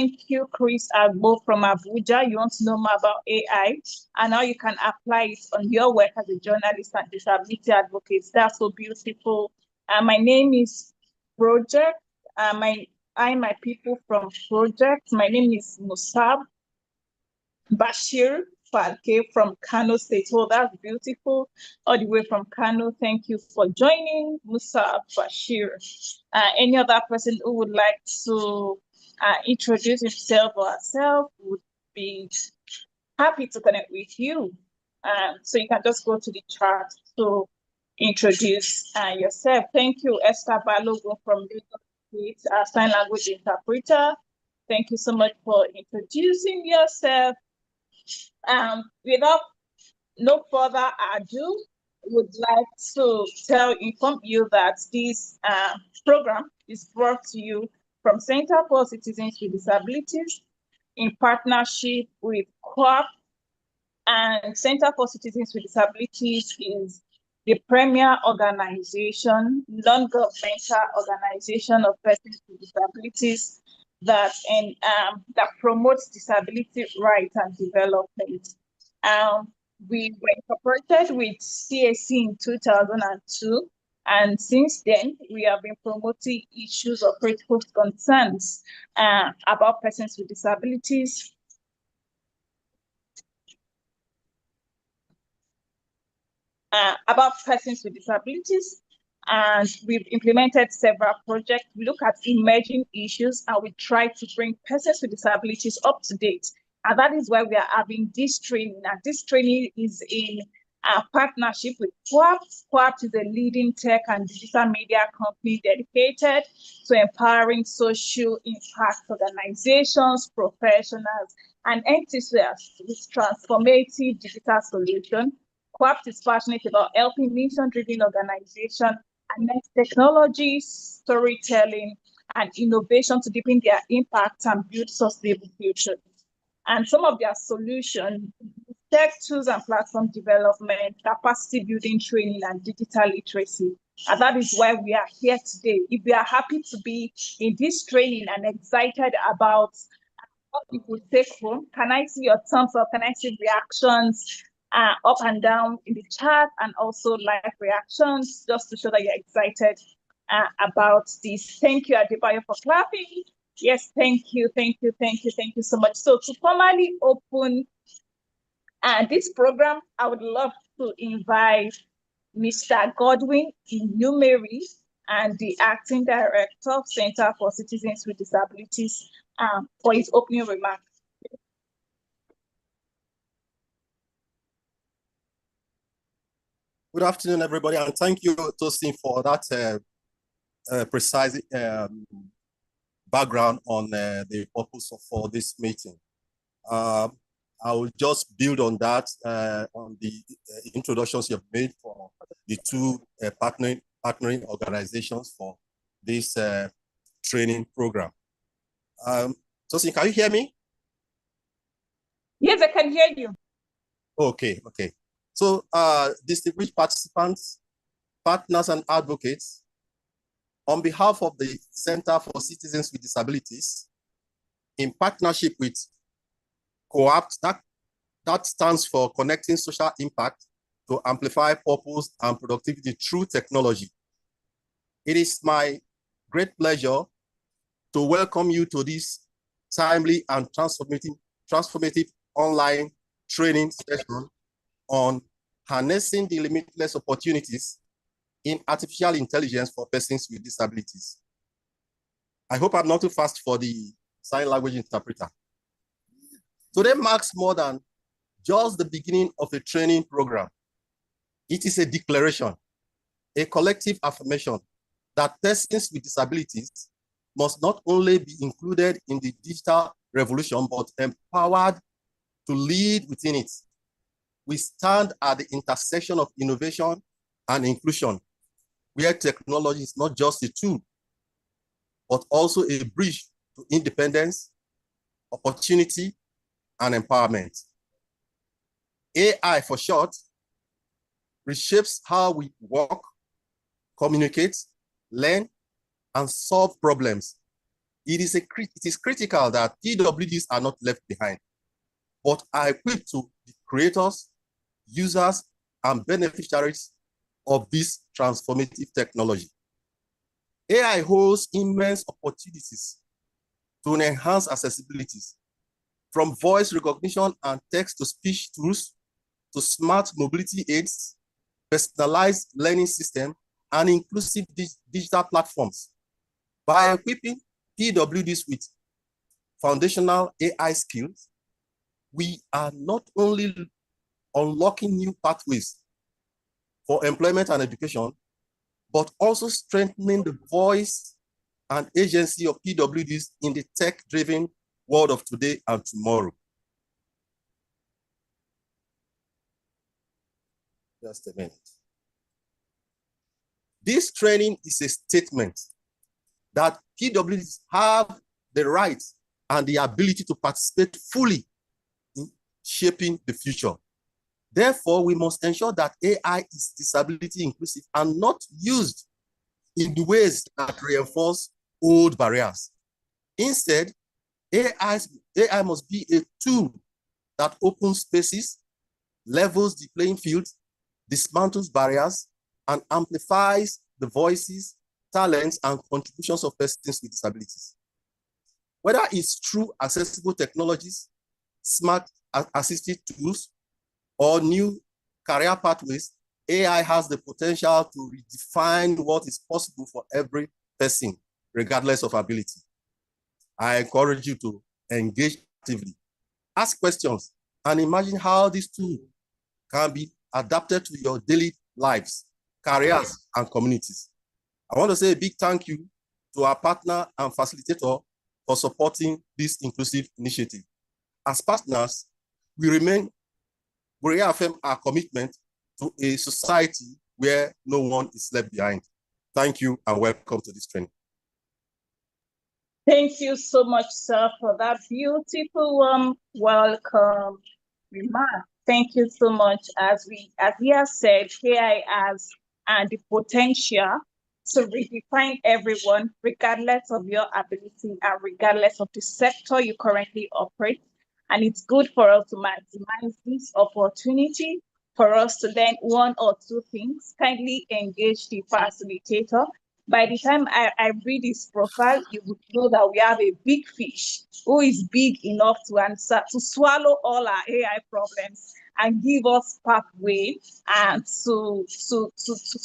Thank you, Chris Agbo from Abuja. You want to know more about AI and how you can apply it on your work as a journalist and disability advocate. That's so beautiful. My name is Project. My people from Project. My name is Musab Bashir Falke from Kano State. Oh, that's beautiful. All the way from Kano. Thank you for joining, Musab Bashir. Any other person who would like to introduce himself or herself would be happy to connect with you. So you can just go to the chat to introduce yourself. Thank you, Esther Balogun from Lagos State, sign language interpreter. Thank you so much for introducing yourself. Without no further ado, would like to inform you that this program is brought to you from Center for Citizens with Disabilities in partnership with COAP. And Center for Citizens with Disabilities is the premier organization, non-governmental organization of persons with disabilities that promotes disability rights and development. We were incorporated with CAC in 2002, and since then we have been promoting issues of critical concerns about persons with disabilities. And we've implemented several projects. We look at emerging issues and we try to bring persons with disabilities up to date. And that is why we are having this training. And this training is in partnership with COAP. COAP is a leading tech and digital media company dedicated to empowering social impact organizations, professionals, and entities with transformative digital solutions. COAP is passionate about helping mission-driven organizations and technology, storytelling, and innovation to deepen their impact and build sustainable futures. And some of their solutions: tech tools and platform development, capacity building training, and digital literacy. And that is why we are here today. If you are happy to be in this training and excited about what you could take home, can I see your thumbs up? Can I see reactions up and down in the chat, and also live reactions, just to show that you're excited about this? Thank you, Adebayo, for clapping. Yes, thank you so much. So to formally open this program, I would love to invite Mr. Godwin Inumeri, and the Acting Director of Center for Citizens with Disabilities, for his opening remarks. Good afternoon, everybody, and thank you, Tosin, for that precise background on the purpose for this meeting. I will just build on that, on the introductions you've made for the two partnering organizations for this training program. Tosin, can you hear me? Yes, I can hear you. Okay. So, distinguished participants, partners, and advocates, on behalf of the Center for Citizens with Disabilities, in partnership with COAP, that stands for Connecting Social Impact to Amplify Purpose and Productivity Through Technology. It is my great pleasure to welcome you to this timely and transformative online training session on harnessing the limitless opportunities in artificial intelligence for persons with disabilities. I hope I'm not too fast for the sign language interpreter. Today marks more than just the beginning of a training program. It is a declaration, a collective affirmation that persons with disabilities must not only be included in the digital revolution, but empowered to lead within it. We stand at the intersection of innovation and inclusion, where technology is not just a tool, but also a bridge to independence, opportunity, and empowerment. AI, for short, reshapes how we work, communicate, learn, and solve problems It is critical that PWDs are not left behind, but are equipped to be creators, users, and beneficiaries of this transformative technology. AI holds immense opportunities to enhance accessibilities, from voice recognition and text-to-speech tools to smart mobility aids, personalized learning system, and inclusive digital platforms. By equipping PWDs with foundational AI skills, we are not only unlocking new pathways for employment and education, but also strengthening the voice and agency of PWDs in the tech-driven world of today and tomorrow. Just a minute. This training is a statement that PWDs have the right and the ability to participate fully in shaping the future. Therefore, we must ensure that AI is disability inclusive and not used in ways that reinforce old barriers. Instead, AI must be a tool that opens spaces, levels the playing field, dismantles barriers, and amplifies the voices, talents, and contributions of persons with disabilities. Whether it's through accessible technologies, smart assistive tools, or new career pathways, AI has the potential to redefine what is possible for every person, regardless of ability. I encourage you to engage actively, ask questions, and imagine how this tool can be adapted to your daily lives, careers, and communities. I want to say a big thank you to our partner and facilitator for supporting this inclusive initiative. As partners, we reaffirm our commitment to a society where no one is left behind. Thank you and welcome to this training. Thank you so much, sir, for that beautiful welcome remark. Thank you so much. As we have said, AI has the potential to redefine everyone, regardless of your ability and regardless of the sector you currently operate. And it's good for us to maximize this opportunity for us to learn one or two things. Kindly engage the facilitator. By the time I read his profile, you would know that we have a big fish who is big enough to answer, to swallow all our AI problems and give us pathway and to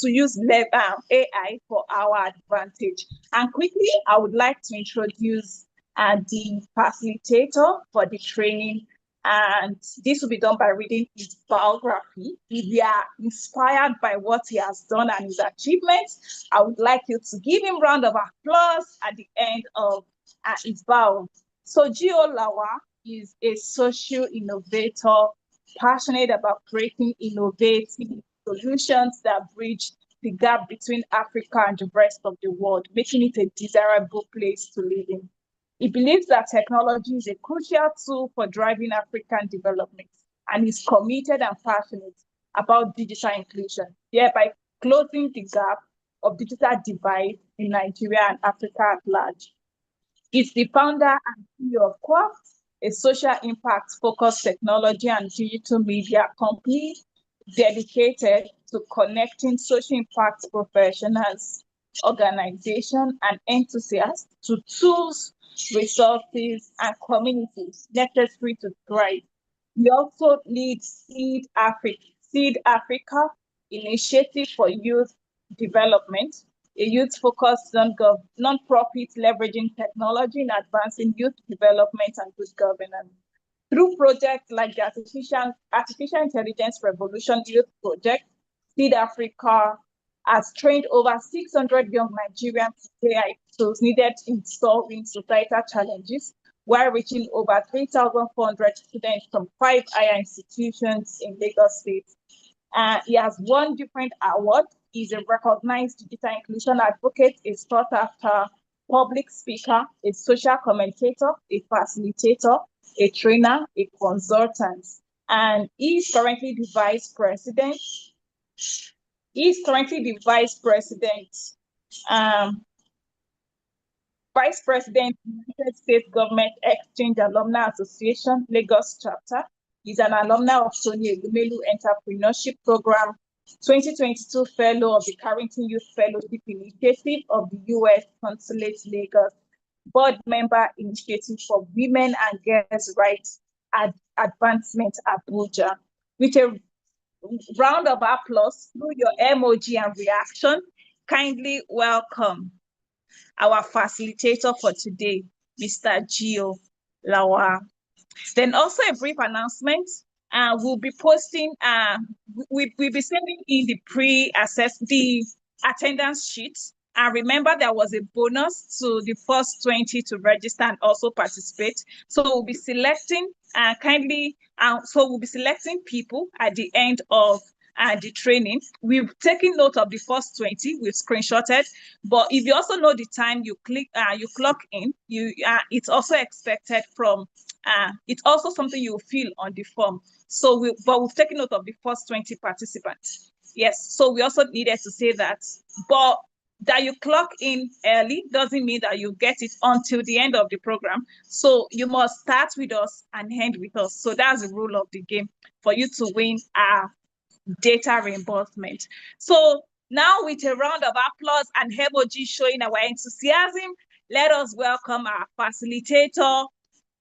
use AI for our advantage. And quickly, I would like to introduce the facilitator for the training. And this will be done by reading his biography. If you are inspired by what he has done and his achievements, I would like you to give him a round of applause at the end of his bio. So Gio Lawal is a social innovator, passionate about creating innovative solutions that bridge the gap between Africa and the rest of the world, making it a desirable place to live in. He believes that technology is a crucial tool for driving African development, and is committed and passionate about digital inclusion, thereby closing the gap of digital divide in Nigeria and Africa at large. He's the founder and CEO of Quark, a social impact-focused technology and digital media company dedicated to connecting social impact professionals, organizations, and enthusiasts to tools, resources, and communities necessary to thrive. We also lead Seed Africa initiative for youth development, a youth-focused non-profit leveraging technology in advancing youth development and good governance. Through projects like the Artificial Intelligence Revolution Youth Project, Seed Africa has trained over 600 young Nigerians with AI tools needed in solving societal challenges, while reaching over 3,400 students from 5 higher institutions in Lagos State. He has won different awards. He's a recognized digital inclusion advocate, a sought-after public speaker, a social commentator, a facilitator, a trainer, a consultant. And he's currently the vice president. Vice President, United States Government Exchange Alumni Association, Lagos Chapter. He's an alumni of Tony Elumelu Entrepreneurship Program, 2022 Fellow of the Carrington Youth Fellowship Initiative of the U.S. Consulate Lagos, Board Member Initiative for Women and Girls' Rights Advancement Abuja. With a round of applause through your emoji and reaction, kindly welcome our facilitator for today, Mr. Gio Lawal. Then also a brief announcement. We'll be posting, we'll be sending in the attendance sheet. And remember, there was a bonus to the first 20 to register and also participate. So we'll be selecting we'll be selecting people at the end of the training. We've taken note of the first 20, we've screenshotted, but if you also know the time you clock in, it's also expected from, it's also something you feel on the form. So we've taken note of the first 20 participants. Yes, so we also needed to say that, but that you clock in early doesn't mean that you get it until the end of the program. So you must start with us and end with us. So that's the rule of the game for you to win our data reimbursement. So now, with a round of applause and emoji showing our enthusiasm, let us welcome our facilitator,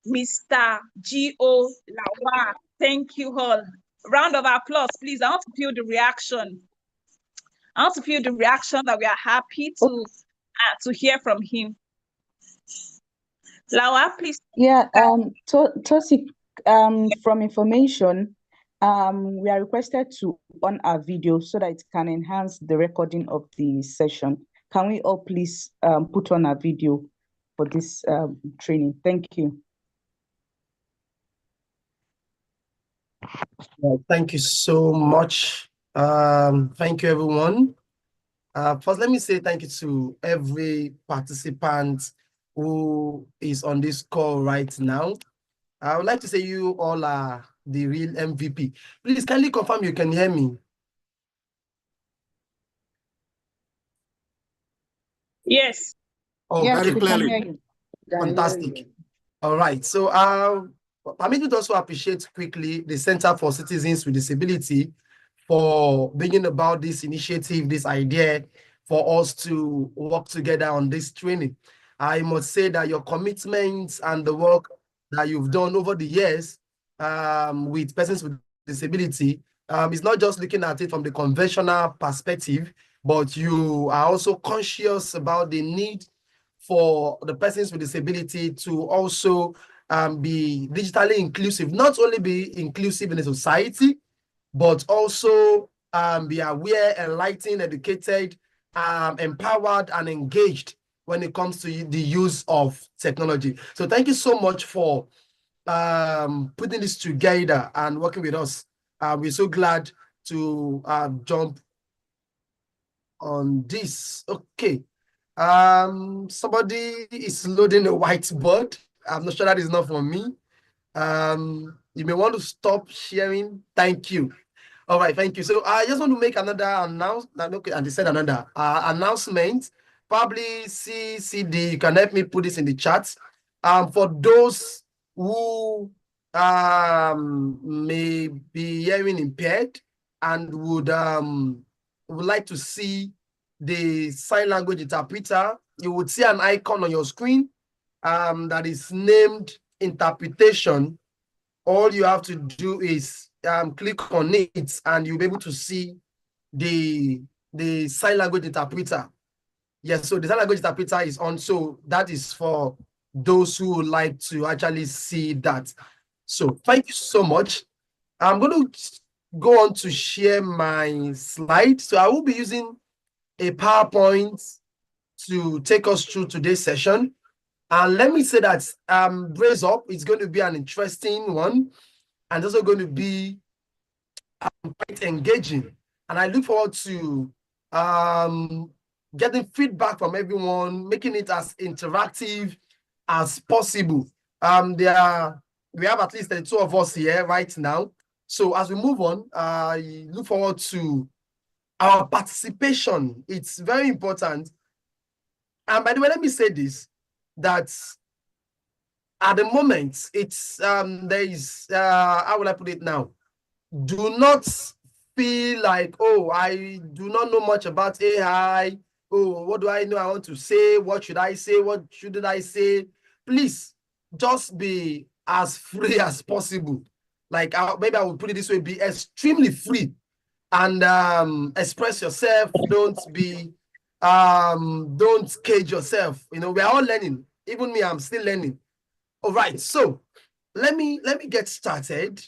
Mr. Gio Lawal. Thank you all. Round of applause, please. I want to feel the reaction. I want to feel the reaction that we are happy to hear from him. Lawal, please. Yeah, Tosi, from information, we are requested to on our video so that it can enhance the recording of the session. Can we all please put on our video for this training? Thank you. Well, thank you so much. Thank you, everyone. First, let me say thank you to every participant who is on this call right now. I would like to say you all are the real MVP. Please kindly confirm you can hear me. Yes. Oh, yes, very clearly. Fantastic. All right. So permit me to also appreciate quickly the Center for Citizens with Disability for bringing about this initiative, this idea for us to work together on this training. I must say that your commitment and the work that you've done over the years with persons with disability is not just looking at it from the conventional perspective, but you are also conscious about the need for the persons with disability to also be digitally inclusive, not only be inclusive in the society, but also be aware, enlightened, educated, empowered, and engaged when it comes to the use of technology. So thank you so much for putting this together and working with us. We're so glad to jump on this. Okay. Somebody is loading a whiteboard. I'm not sure that is not for me. You may want to stop sharing. Thank you. All right, thank you. So I just want to make another announcement. Okay, and they said another announcement. Probably CCD, you can help me put this in the chat. For those who may be hearing impaired and would like to see the sign language interpreter, you would see an icon on your screen that is named interpretation. All you have to do is click on it and you'll be able to see the sign language interpreter. Yes, so the sign language interpreter is on. So that is for those who would like to actually see that. So thank you so much. I'm going to go on to share my slide. So I will be using a PowerPoint to take us through today's session. And let me say that brace up, it's going to be an interesting one and also going to be quite engaging. And I look forward to getting feedback from everyone, making it as interactive as possible. We have at least 32 of us here right now. So as we move on, I look forward to our participation. It's very important. And by the way, let me say this. that at the moment, it's there is how will I put it now? Do not feel like, oh, I do not know much about AI. Oh, what do I know? I want to say. What should I say? What shouldn't I say? Please just be as free as possible. Like maybe I would put it this way: be extremely free and express yourself. Don't cage yourself. You know, we are all learning. Even me, I'm still learning. All right, so let me get started.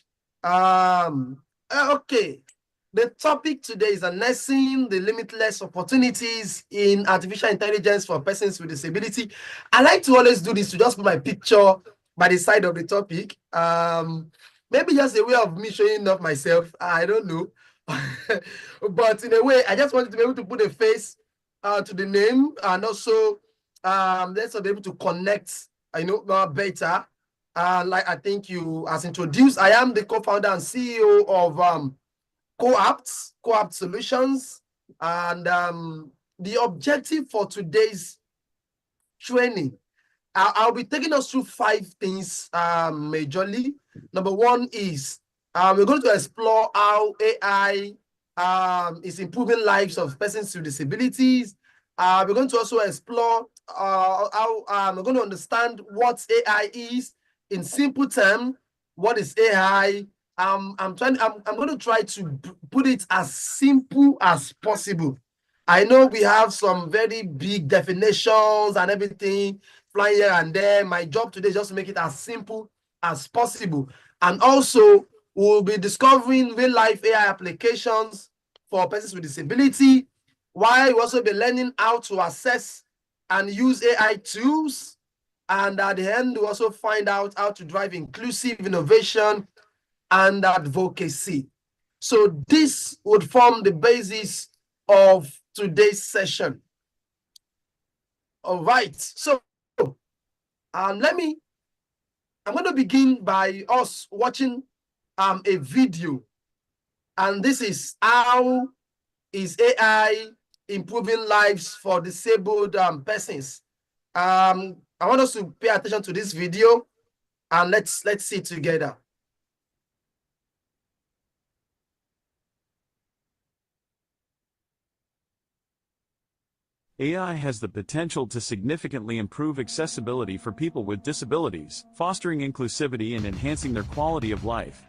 Okay, the topic today is harnessing the limitless opportunities in artificial intelligence for persons with disability. I like to always do this to just put my picture by the side of the topic. Maybe just a way of me showing off myself. I don't know. But in a way, I just wanted to be able to put a face to the name, and also let's be able to connect, better. Like I think you as introduced, I am the co-founder and CEO of Co-Apt Solutions, and the objective for today's training, I'll be taking us through 5 things majorly. Number 1 is we're going to explore how AI is improving lives of persons with disabilities. We're going to also explore how we're going to understand what AI is in simple terms. What is AI? I'm going to try to put it as simple as possible. I know we have some very big definitions and everything flying here and there. My job today is just to make it as simple as possible. And also, we'll be discovering real-life AI applications for persons with disability, while we'll also be learning how to assess and use AI tools. And at the end, we'll also find out how to drive inclusive innovation and advocacy. So this would form the basis of today's session. All right, so I'm going to begin by us watching a video, and this is how is AI improving lives for disabled persons. I want us to pay attention to this video, and let's see together. AI has the potential to significantly improve accessibility for people with disabilities, fostering inclusivity and enhancing their quality of life.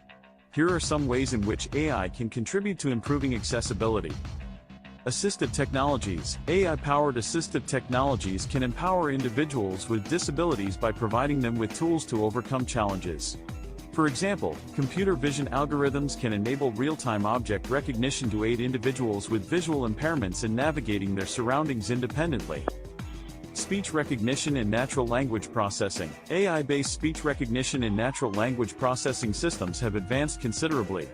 Here are some ways in which AI can contribute to improving accessibility. Assistive technologies. AI-powered assistive technologies can empower individuals with disabilities by providing them with tools to overcome challenges. For example, computer vision algorithms can enable real-time object recognition to aid individuals with visual impairments in navigating their surroundings independently. Speech recognition and natural language processing. AI-based speech recognition and natural language processing systems have advanced considerably.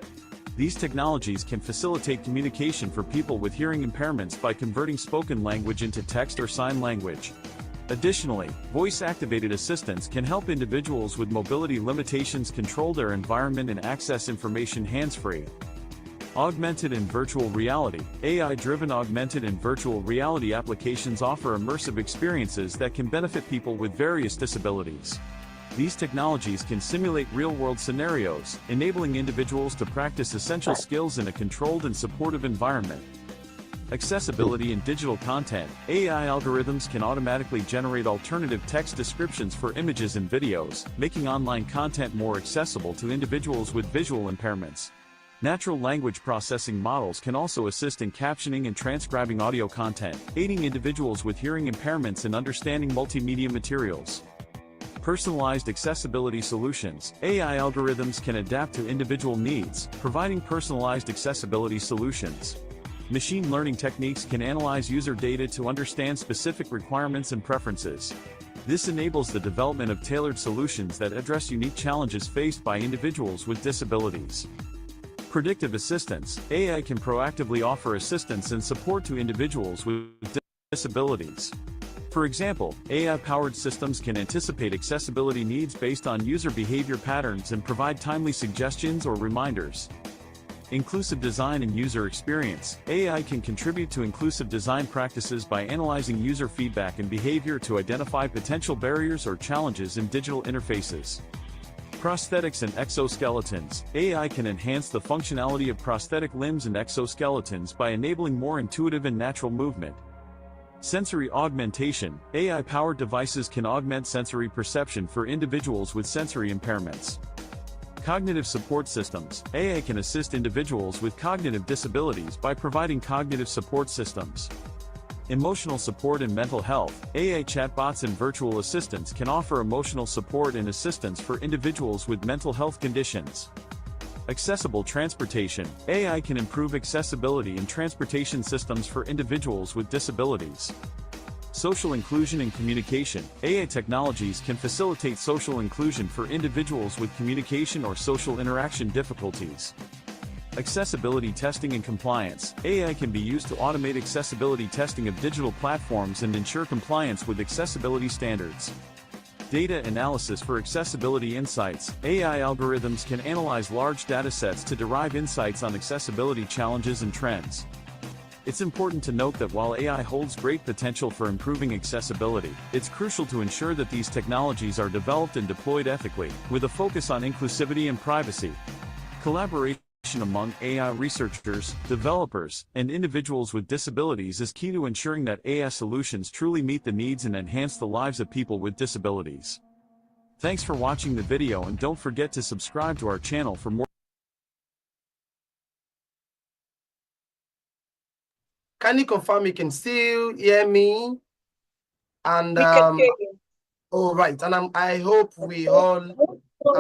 These technologies can facilitate communication for people with hearing impairments by converting spoken language into text or sign language. Additionally, voice-activated assistants can help individuals with mobility limitations control their environment and access information hands-free. Augmented and virtual reality. AI-driven augmented and virtual reality applications offer immersive experiences that can benefit people with various disabilities. These technologies can simulate real-world scenarios, enabling individuals to practice essential skills in a controlled and supportive environment. Accessibility in digital content. AI algorithms can automatically generate alternative text descriptions for images and videos, making online content more accessible to individuals with visual impairments. Natural language processing models can also assist in captioning and transcribing audio content, aiding individuals with hearing impairments in understanding multimedia materials. Personalized accessibility solutions. AI algorithms can adapt to individual needs, providing personalized accessibility solutions. Machine learning techniques can analyze user data to understand specific requirements and preferences. This enables the development of tailored solutions that address unique challenges faced by individuals with disabilities. Predictive assistance. AI can proactively offer assistance and support to individuals with disabilities. For example, AI-powered systems can anticipate accessibility needs based on user behavior patterns and provide timely suggestions or reminders. Inclusive design and user experience. AI can contribute to inclusive design practices by analyzing user feedback and behavior to identify potential barriers or challenges in digital interfaces. Prosthetics and exoskeletons. AI can enhance the functionality of prosthetic limbs and exoskeletons by enabling more intuitive and natural movement. Sensory augmentation. AI-powered devices can augment sensory perception for individuals with sensory impairments. Cognitive support systems. AI can assist individuals with cognitive disabilities by providing cognitive support systems. Emotional support and mental health. AI chatbots and virtual assistants can offer emotional support and assistance for individuals with mental health conditions. Accessible transportation. AI can improve accessibility in transportation systems for individuals with disabilities. Social inclusion and communication. AI technologies can facilitate social inclusion for individuals with communication or social interaction difficulties. Accessibility testing and compliance. AI can be used to automate accessibility testing of digital platforms and ensure compliance with accessibility standards. Data analysis for accessibility insights. AI algorithms can analyze large datasets to derive insights on accessibility challenges and trends. It's important to note that while AI holds great potential for improving accessibility, it's crucial to ensure that these technologies are developed and deployed ethically, with a focus on inclusivity and privacy. Collaboration among AI researchers, developers, and individuals with disabilities is key to ensuring that AI solutions truly meet the needs and enhance the lives of people with disabilities. Thanks for watching the video, and don't forget to subscribe to our channel for more. Can you confirm you can still hear me? And We can hear you. all right, and I hope we all.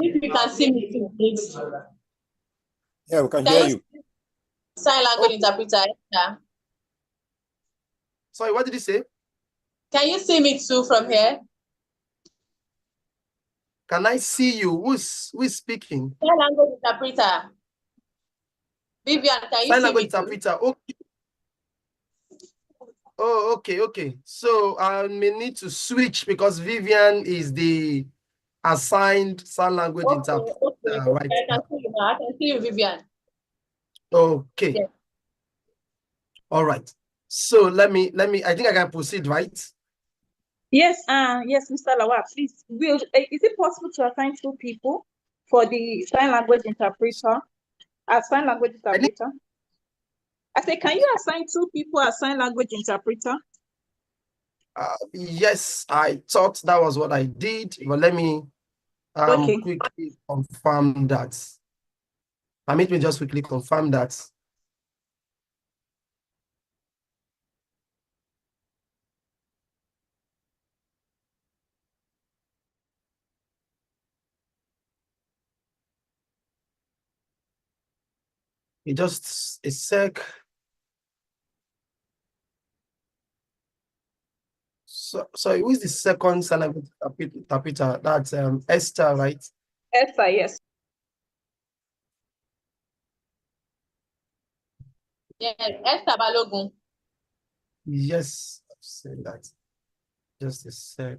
If you can see me too, please. Yeah, we can hear you. Sign language interpreter. Yeah. Sorry, what did you say? Can you see me too from here? Can I see you? Who's speaking? Sign language interpreter. Vivian, can you Sign see language me too? interpreter. Okay. Oh, okay. So I may need to switch because Vivian is the assigned sign language interpreter right I now. can see you now. I can see you, Vivian. Okay. Yes. All right. So let me. I think I can proceed, right? Yes, yes, Mr. Lawal, please. Is it possible to assign 2 people for the sign language interpreter? As sign language interpreter? I say, can you assign 2 people as sign language interpreter? Yes, I thought that was what I did, but let me Okay. quickly confirm that. Let me just quickly confirm that. Just a sec. So who is the second sign language interpreter? That's Esther, right? Esther, yes. Yes, Esther Balogun. Yes, I've said that. Just a sec.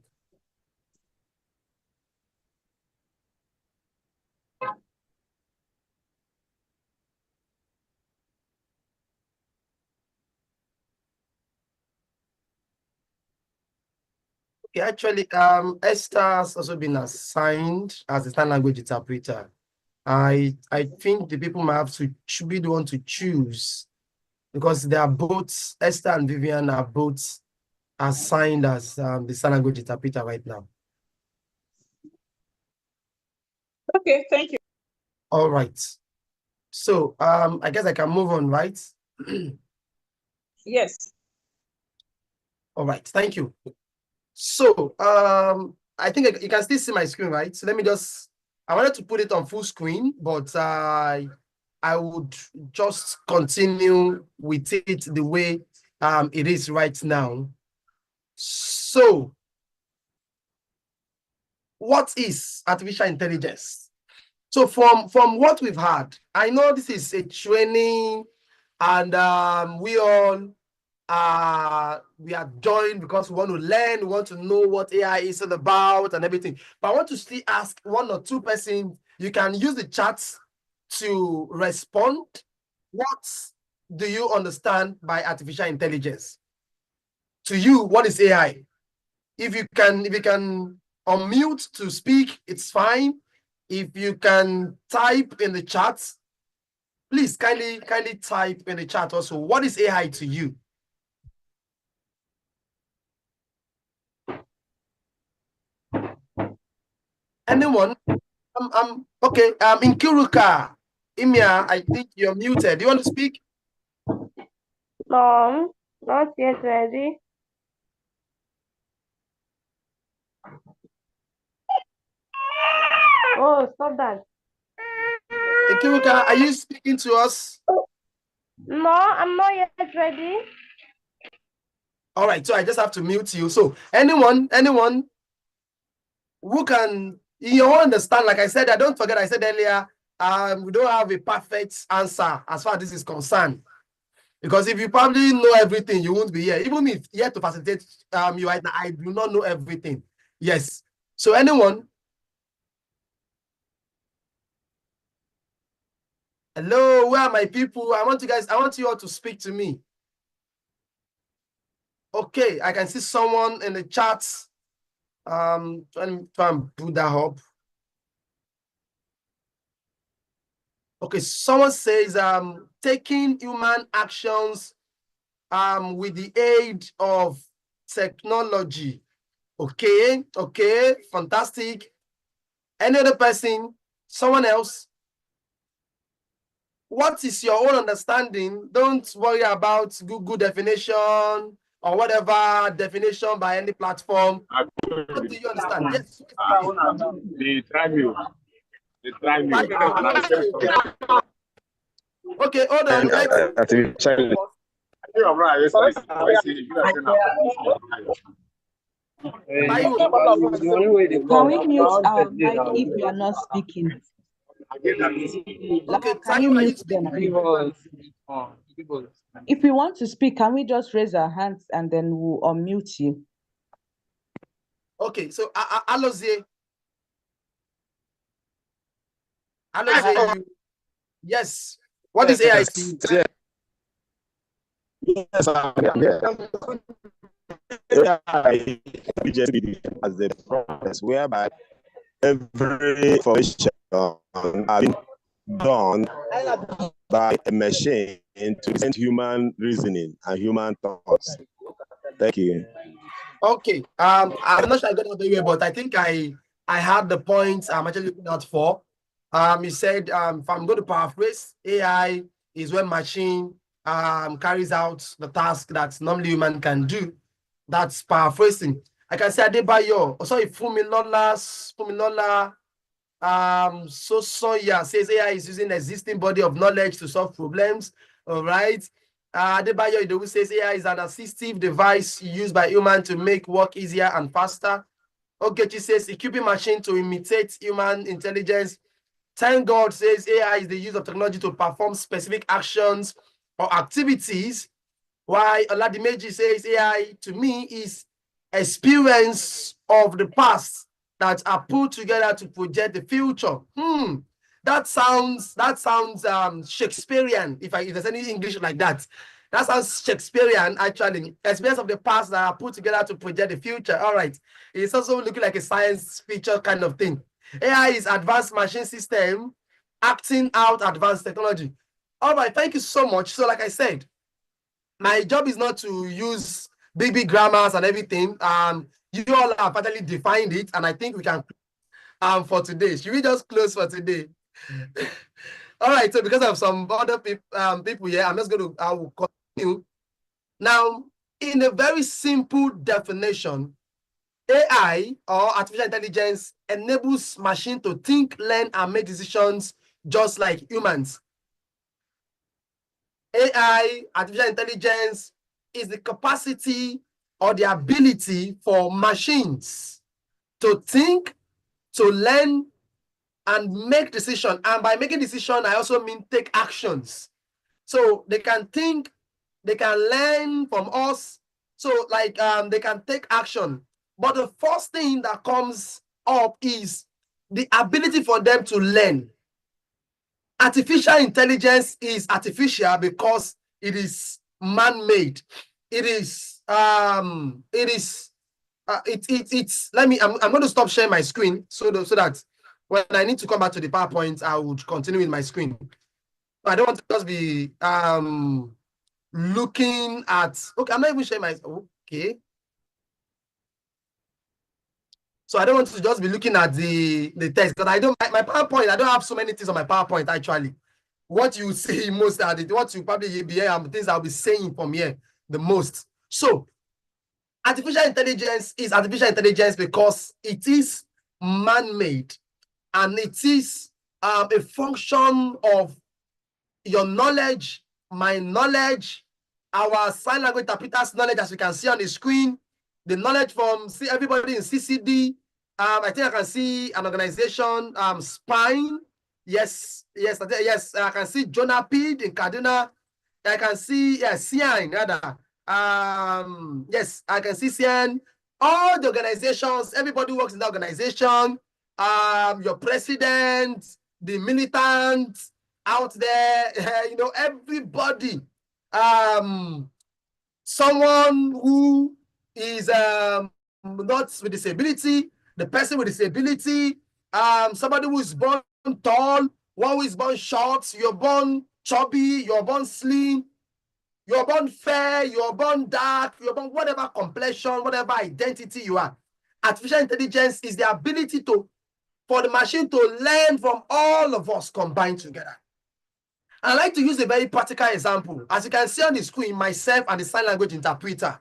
Okay, actually, Esther has also been assigned as a sign language interpreter. I think the people might have to be the one to choose because they are both, Esther and Vivian are both assigned as the sign language interpreter right now. Okay, thank you. All right. So I guess I can move on, right? Yes. All right, thank you. So I think you can still see my screen, right? So let me just, I wanted to put it on full screen, but I would just continue with it the way it is right now. So what is artificial intelligence? So from what we've had, I know this is a training and we all we are joined because we want to learn, we want to know what AI is all about and everything. But I want to still ask 1 or 2 persons. You can use the chat to respond what do you understand by artificial intelligence? To you, what is AI? If you can unmute to speak, it's fine. If you can type in the chat, please kindly type in the chat also. What is AI to you? Anyone? Okay. Inkiruka, Imia, I think you're muted. Do you want to speak? No, not yet ready. Oh, stop that. Inkiruka, are you speaking to us? No, I'm not yet ready. All right, so I just have to mute you. So anyone who can, you understand, like I said, I don't forget I said earlier, we don't have a perfect answer as far as this is concerned. Because if you probably know everything, you won't be here. Even if you have to facilitate you right now, I do not know everything. Yes. So anyone? Hello, where are my people? I want you all to speak to me. Okay, I can see someone in the chat. Try and put that up. Okay, someone says taking human actions with the aid of technology. Okay, fantastic. Any other person? Someone else? What is your own understanding? Don't worry about Google definition or whatever definition by any platform. What do you understand? Yes. They try me. Okay, hold on. Can we mute our mic if we are not speaking? Okay, Can you mute them? If we want to speak, can we just raise our hands and then we'll unmute you? Okay, so Alozie, yes. What is AI? Yes, AI as the process whereby every information has been done by a machine to present human reasoning and human thoughts. Thank you. Okay. I'm not sure I got it very well, but I think I had the points I'm actually looking out for. You said if I'm going to paraphrase, AI is when machine carries out the task that normally human can do. That's paraphrasing. I can say Adebayo. Sorry, Fumilola. Soya says AI is using existing body of knowledge to solve problems. All right. Adebayo Idowu says AI is an assistive device used by humans to make work easier and faster. Ogechi says equipping machine to imitate human intelligence. Thank God says AI is the use of technology to perform specific actions or activities. Why Oladimeji says AI to me is experience of the past that are put together to project the future. That sounds Shakespearean. If there's any English like that, that sounds Shakespearean. Actually, experience of the past that are put together to project the future. All right, it's also looking like a science feature kind of thing. AI is advanced machine system acting out advanced technology. All right, thank you so much. So, like I said, my job is not to use big grammars and everything. You all have finally defined it, and I think we can for today. Should we just close for today? All right. So because of some other people here, I'm just going to I will continue. Now, in a very simple definition, AI or artificial intelligence enables machine to think, learn, and make decisions just like humans. AI, artificial intelligence, is the capacity or the ability for machines to think, to learn, and make decisions. And by making decisions, I also mean take actions. So they can think, they can learn from us. So like they can take action. But the first thing that comes up is the ability for them to learn. Artificial intelligence is artificial because it is man-made. It's let me, I'm going to stop sharing my screen so that when I need to come back to the PowerPoint, I would continue with my screen. I don't want to just be looking at, okay, I'm not even sharing my, okay. So I don't want to just be looking at the text, because I don't, my PowerPoint, I don't have so many things on my PowerPoint actually. What you see most are what you probably be hearing, things I'll be saying from here the most. So artificial intelligence is artificial intelligence because it is man-made, and it is a function of your knowledge, my knowledge, our sign language interpreters' knowledge, as you can see on the screen, the knowledge from everybody in CCD. I think I can see an organization, Spine. Yes, I can see Jonah Pid in Kaduna. I can see, Cian, rather. Yes, I can see Cian. All the organizations, everybody works in the organization. Your president, the militants out there, you know, everybody. Someone who is not with disability, the person with disability, somebody who is born tall, one who is born short, you're born chubby, you're born slim, you're born fair, you're born dark, you're born whatever complexion, whatever identity you are. Artificial intelligence is the ability for the machine to learn from all of us combined together. I like to use a very practical example. As you can see on the screen, myself and the sign language interpreter.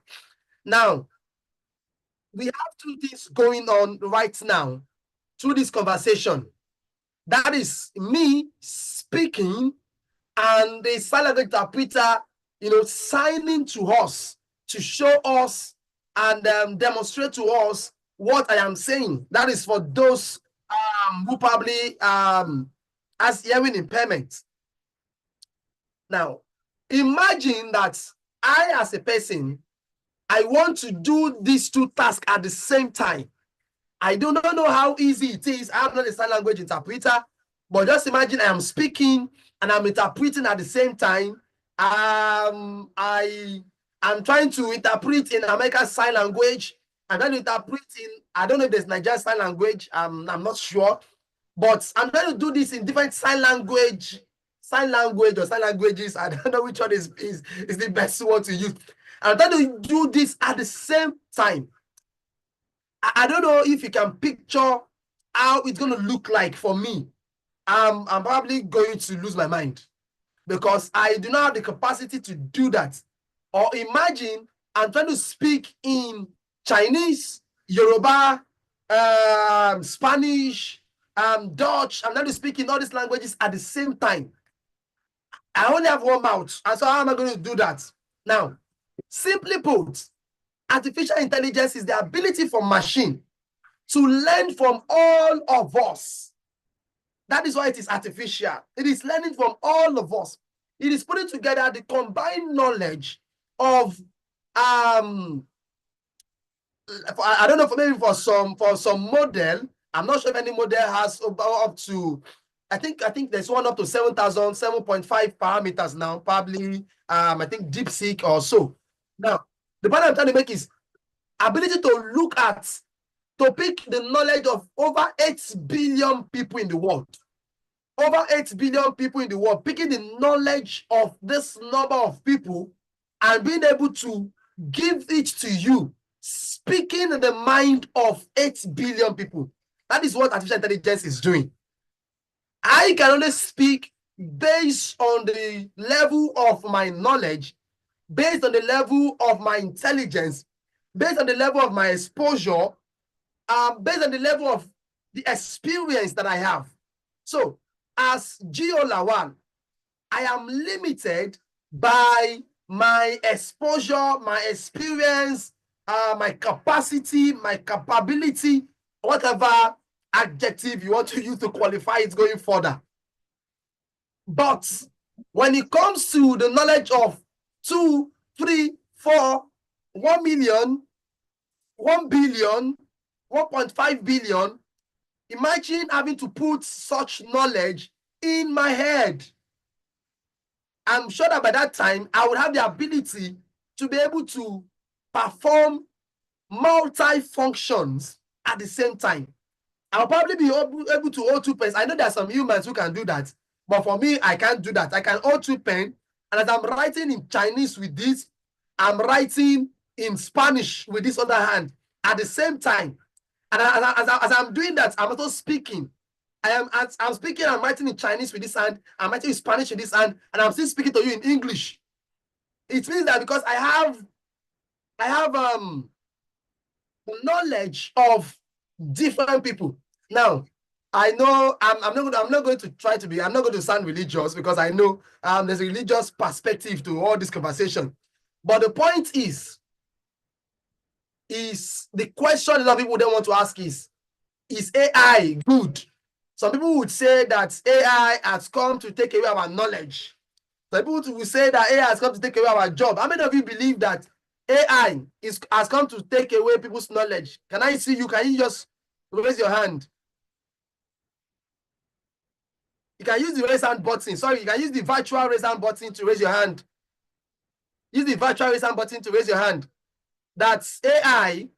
Now, we have two things going on right now through this conversation. That is me speaking and the sign language interpreter, you know, signing to us to show us and demonstrate to us what I am saying. That is for those who probably has hearing impairment. Now, imagine that I, as a person, I want to do these two tasks at the same time. I do not know how easy it is. I'm not a sign language interpreter, but just imagine I am speaking and I'm interpreting at the same time. I'm trying to interpret in American Sign Language. I'm trying to interpret in, I don't know if there's Nigerian Sign Language. I'm not sure. But I'm trying to do this in different sign language or sign languages. I don't know which one is the best one to use. I'm trying to do this at the same time. I don't know if you can picture how it's going to look like for me. I'm probably going to lose my mind because I do not have the capacity to do that. Or imagine I'm trying to speak in Chinese, Yoruba, Spanish, Dutch. I'm trying to speak in all these languages at the same time. I only have one mouth. And so how am I going to do that? Now, simply put, artificial intelligence is the ability for machine to learn from all of us. That is why it is artificial. It is learning from all of us. It is putting together the combined knowledge of I don't know, maybe for some model. I'm not sure if any model has up to, I think there's one up to 7.5 parameters now, probably I think DeepSeek or so. Now, the point I'm trying to make is ability to look at, to pick the knowledge of over 8 billion people in the world. Over 8 billion people in the world, picking the knowledge of this number of people and being able to give it to you, speaking in the mind of 8 billion people. That is what artificial intelligence is doing. I can only speak based on the level of my knowledge, based on the level of my intelligence, based on the level of my exposure, based on the level of the experience that I have. So, as Lawal, I am limited by my exposure, my experience, my capacity, my capability, whatever adjective you want to use to qualify it going further. But when it comes to the knowledge of 2, 3, 4, 1 million, 1 billion, 1.5 billion, imagine having to put such knowledge in my head. I'm sure that by that time, I would have the ability to be able to perform multi-functions at the same time. I'll probably be able to hold two pens. I know there are some humans who can do that, but for me, I can't do that. I can hold two pens, and as I'm writing in Chinese with this, I'm writing in Spanish with this other hand at the same time. And as I'm doing that, I'm also speaking. I'm speaking, I'm writing in Chinese with this hand, I'm writing in Spanish with this hand, and I'm still speaking to you in English. It means that because I have knowledge of different people. Now, I know I'm not going to try to be, I'm not going to sound religious, because I know there's a religious perspective to all this conversation. But the point is the question a lot of people don't want to ask is AI good? Some people would say that AI has come to take away our knowledge. Some people will say that AI has come to take away our job. How many of you believe that AI has come to take away people's knowledge? Can I see you? Can you just raise your hand? You can use the raise hand button. Sorry, you can use the virtual raise hand button to raise your hand. Use the virtual raise hand button to raise your hand. That AI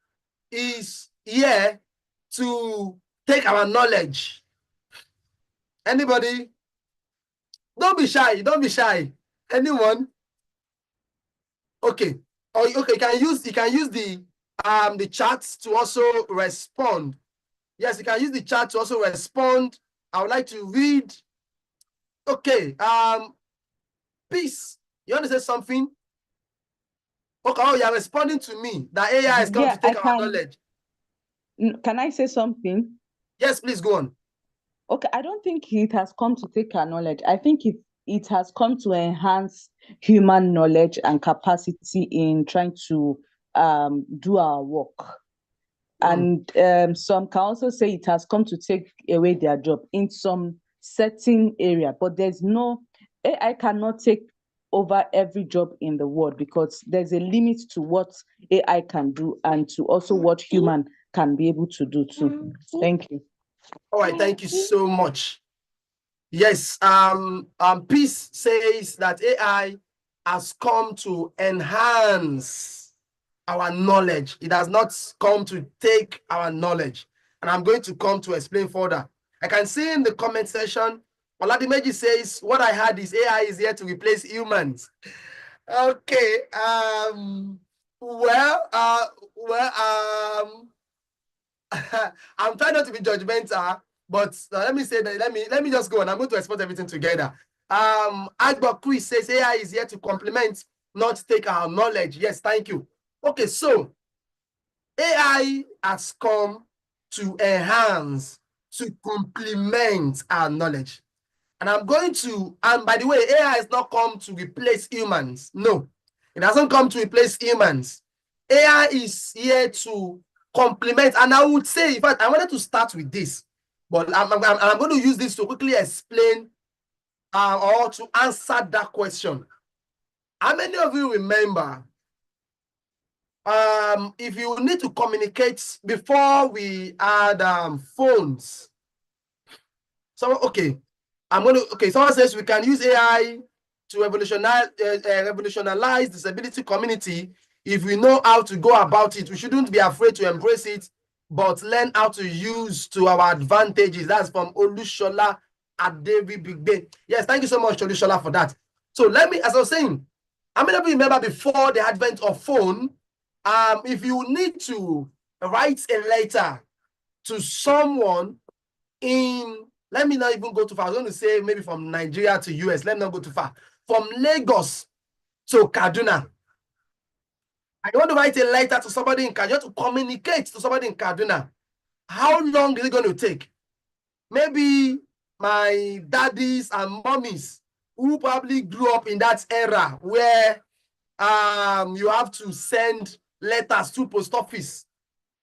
is here to take our knowledge. Anybody? Don't be shy. Don't be shy. Anyone? Okay. Okay. You can use the chat to also respond. Yes, you can use the chat to also respond. I would like to read. Okay. Peace. You want to say something? Okay. Oh, you're responding to me. That AI is going to take our knowledge. Can I say something? Yes, please go on. Okay, I don't think it has come to take our knowledge. I think it has come to enhance human knowledge and capacity in trying to do our work. And some can also say it has come to take away their job in some certain area, but there's no, AI cannot take over every job in the world, because there's a limit to what AI can do and to also what human can be able to do too. Thank you. All right, thank you so much. Yes, Peace says that AI has come to enhance our knowledge. It has not come to take our knowledge. And I'm going to come to explain further. I can see in the comment section, Oladimeji says, what I heard is AI is here to replace humans. Okay, I'm trying not to be judgmental, but let me say that, let me just go on. I'm going to export everything together. Agba Chris says AI is here to complement, not take our knowledge. Yes, thank you. Okay, so AI has come to enhance, to complement our knowledge. And I'm going to, and by the way, AI has not come to replace humans. No, it hasn't come to replace humans. AI is here to complement. And I would say, in fact, I wanted to start with this, but I'm going to use this to quickly explain or to answer that question. How many of you remember if you need to communicate before we had phones? So, okay. Someone says we can use AI to revolutionize disability community if we know how to go about it. We shouldn't be afraid to embrace it, but learn how to use to our advantages. That's from Olushola Adevi Bigbe. Yes, thank you so much, Olushola, for that. So let me, as I was saying, how many of you remember before the advent of phone, if you need to write a letter to someone in, let me not even go too far. I was going to say maybe from Nigeria to US. Let me not go too far. From Lagos to Kaduna. I want to write a letter to somebody in Kaduna, to communicate to somebody in Kaduna. How long is it going to take? Maybe my daddies and mommies who probably grew up in that era where you have to send letters to post office.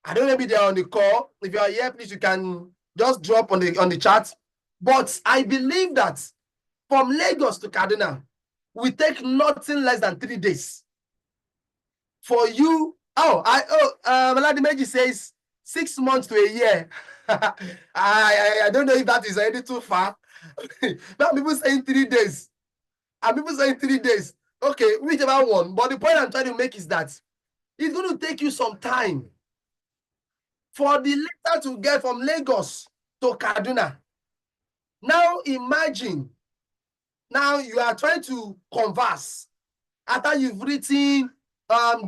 I don't know, maybe they're on the call. If you are here, please, you can just drop on the chat. But I believe that from Lagos to Kaduna, we take nothing less than 3 days. For you, Maladimeji says 6 months to a year. I don't know if that is already too far. But people saying 3 days. And people saying 3 days. Okay, whichever one. But the point I'm trying to make is that it's going to take you some time for the letter to get from Lagos to Kaduna. Now imagine, now you are trying to converse after you've written,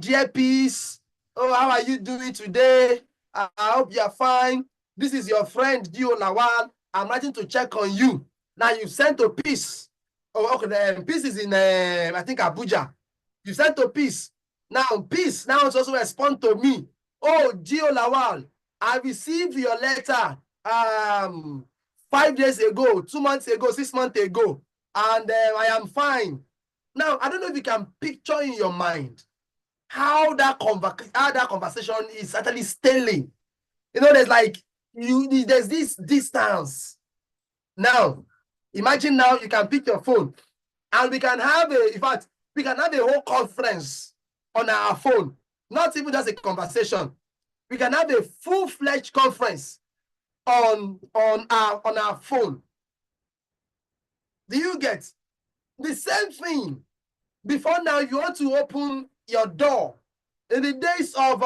dear peace, oh, how are you doing today? I hope you're fine. This is your friend, Dio Lawal. I'm writing to check on you. Now you sent to peace. Oh, okay, peace is in, I think, Abuja. You sent to peace. Now, peace now also respond to me. Oh, Dio Lawal, I received your letter 5 days ago, 2 months ago, 6 months ago, and I am fine. Now, I don't know if you can picture in your mind how that conversation is actually stealing. You know, there's this distance. Now, imagine now you can pick your phone and we can have in fact, we can have a whole conference on our phone, not even just a conversation. We can have a full-fledged conference on our phone. Do you get the same thing? Before now, you want to open your door in the days of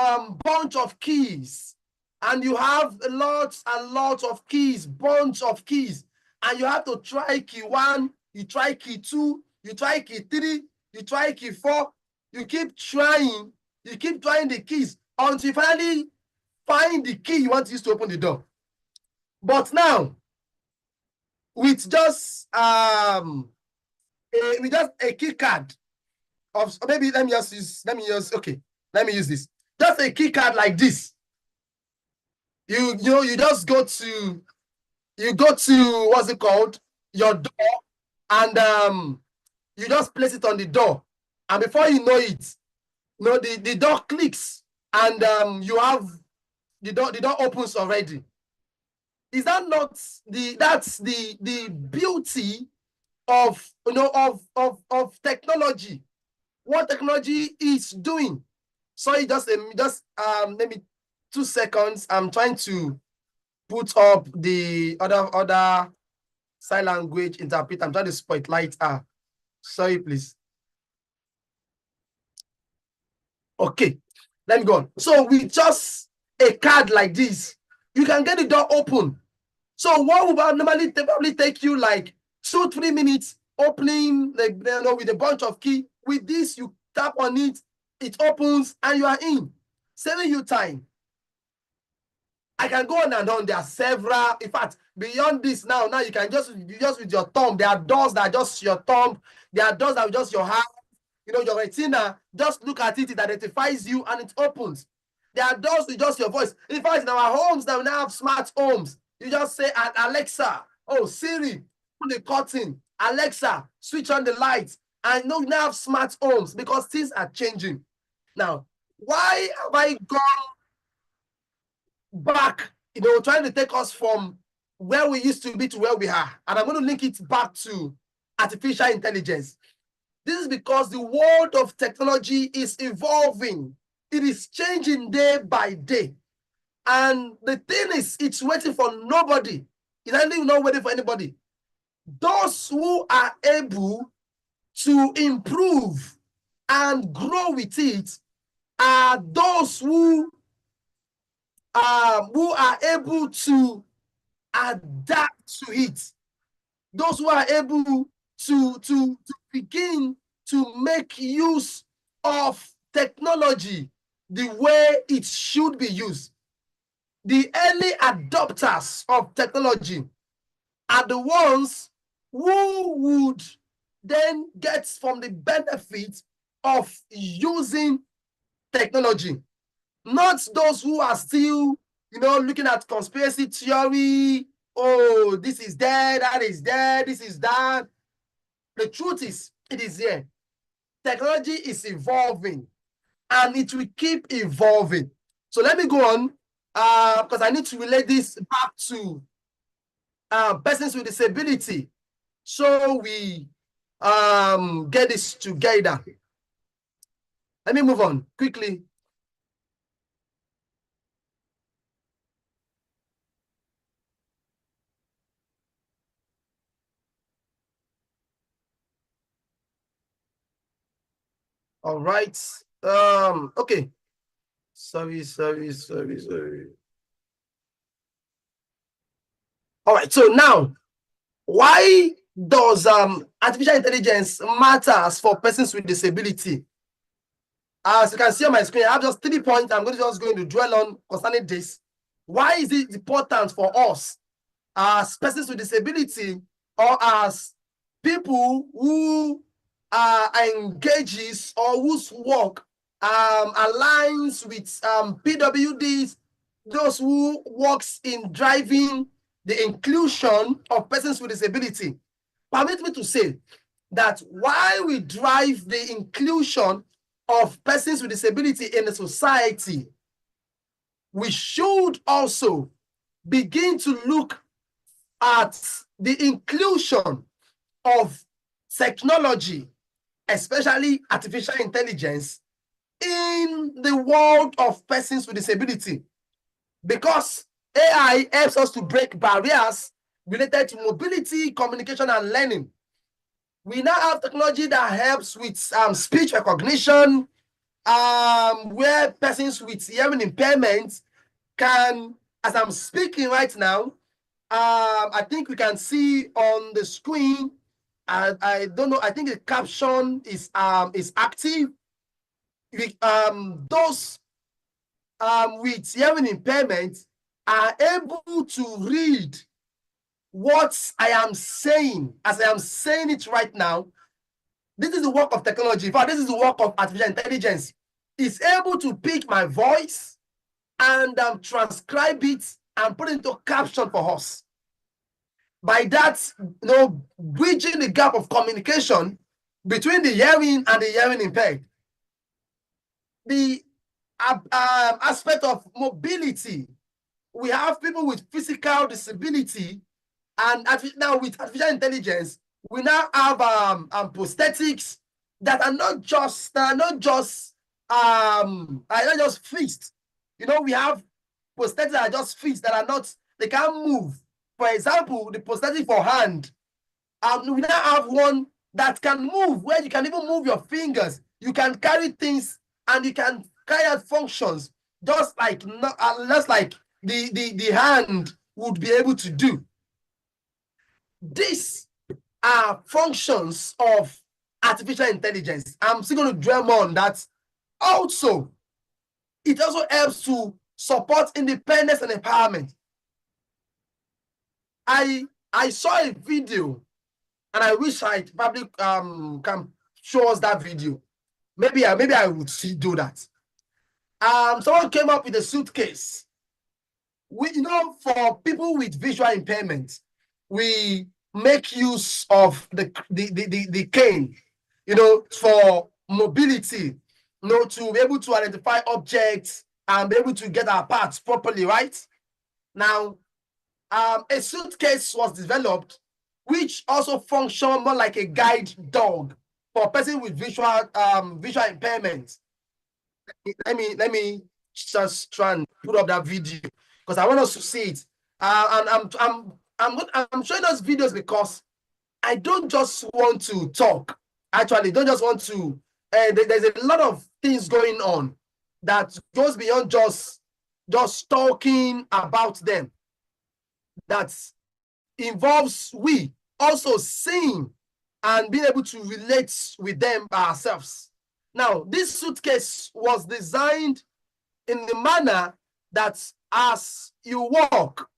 bunch of keys, and you have lots and lots of keys, bunch of keys, and you have to try key 1, you try key 2, you try key 3, you try key 4, you keep trying the keys until you finally find the key you want to use to open the door. But now, with just a key card, of maybe let me use this. Just a key card like this. You just go to what's it called? Your door, and you just place it on the door. And before you know it, the door clicks, and you have the door opens already. Is that not that's the beauty of of technology? What technology is doing. Sorry, just maybe 2 seconds. I'm trying to put up the other sign language interpreter. I'm trying to spotlight. Sorry, please. Okay, let me go on. So with just a card like this, you can get the door open. So what would normally probably take you like 2-3 minutes opening, like, with a bunch of key. With this, you tap on it, it opens, and you are in, saving you time. I can go on and on. There are several. In fact, beyond this now you can just with your thumb. There are doors that are just your thumb. There are doors that are just your hand. Your retina. Just look at it. It identifies you and it opens. There are doors with just your voice. In fact, in our homes now, we now have smart homes. You just say, Alexa, oh Siri, open the curtain. Alexa, switch on the lights. And we now have smart homes because things are changing. Now, why have I gone back, trying to take us from where we used to be to where we are? And I'm going to link it back to artificial intelligence. This is because the world of technology is evolving. It is changing day by day. And the thing is, it's waiting for nobody. It's not waiting for anybody. Those who are able to improve and grow with it are those who are able to adapt to it. Those who are able to begin to make use of technology the way it should be used. The early adopters of technology are the ones who would then get from the benefit of using technology. Not those who are still, looking at conspiracy theory. Oh, this is there, that is there, this is that. The truth is, it is here. Technology is evolving, and it will keep evolving. So let me go on, because I need to relate this back to persons with disability, so we get this together. Let me move on quickly. All right. Okay. Sorry. All right. So now, why does artificial intelligence matters for persons with disability? As you can see on my screen, I have just 3 points. I'm just going to dwell on concerning this. Why is it important for us as persons with disability or as people who engages or whose work aligns with PWDs, those who works in driving the inclusion of persons with disability? Permit me to say that while we drive the inclusion of persons with disability in the society, we should also begin to look at the inclusion of technology, especially artificial intelligence, in the world of persons with disability. Because AI helps us to break barriers related to mobility, communication, and learning. We now have technology that helps with speech recognition, where persons with hearing impairment can, as I'm speaking right now, I think we can see on the screen. I don't know. I think the caption is active. Those with hearing impairment are able to read what I am saying as I am saying it right now. This is the work of technology. In fact, this is the work of artificial intelligence. It's able to pick my voice and transcribe it and put it into caption for us. By that, bridging the gap of communication between the hearing and the hearing impaired. The aspect of mobility, we have people with physical disability, and now with artificial intelligence, we now have prosthetics that are not just fixed. We have prosthetics that are just fixed, that are not, they can't move. For example, the prosthetic for hand, we now have one that can move, where you can even move your fingers. You can carry things and you can carry out functions just like the hand would be able to do. These are functions of artificial intelligence. I'm still going to dwell more on that. Also, it also helps to support independence and empowerment. I saw a video, and I wish I probably can show us that video. Maybe I would still do that. Someone came up with a suitcase. For people with visual impairment, we make use of the cane, for mobility, to be able to identify objects and be able to get our parts properly, right? Now, a suitcase was developed which also functions more like a guide dog for a person with visual impairment. Let me just try and put up that video because I want us to see it. And I'm showing us videos because I don't just want to talk. Actually, don't just want to. There's a lot of things going on that goes beyond just talking about them. That involves we also seeing and being able to relate with them ourselves. Now, this suitcase was designed in the manner that as you walk,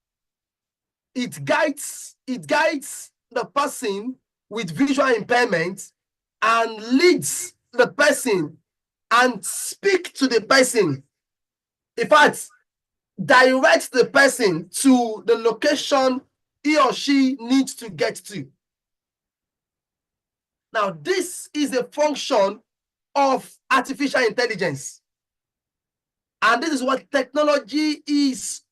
it guides the person with visual impairment and leads the person and speak to the person. In fact, direct the person to the location he or she needs to get to. Now, this is a function of artificial intelligence. And this is what technology is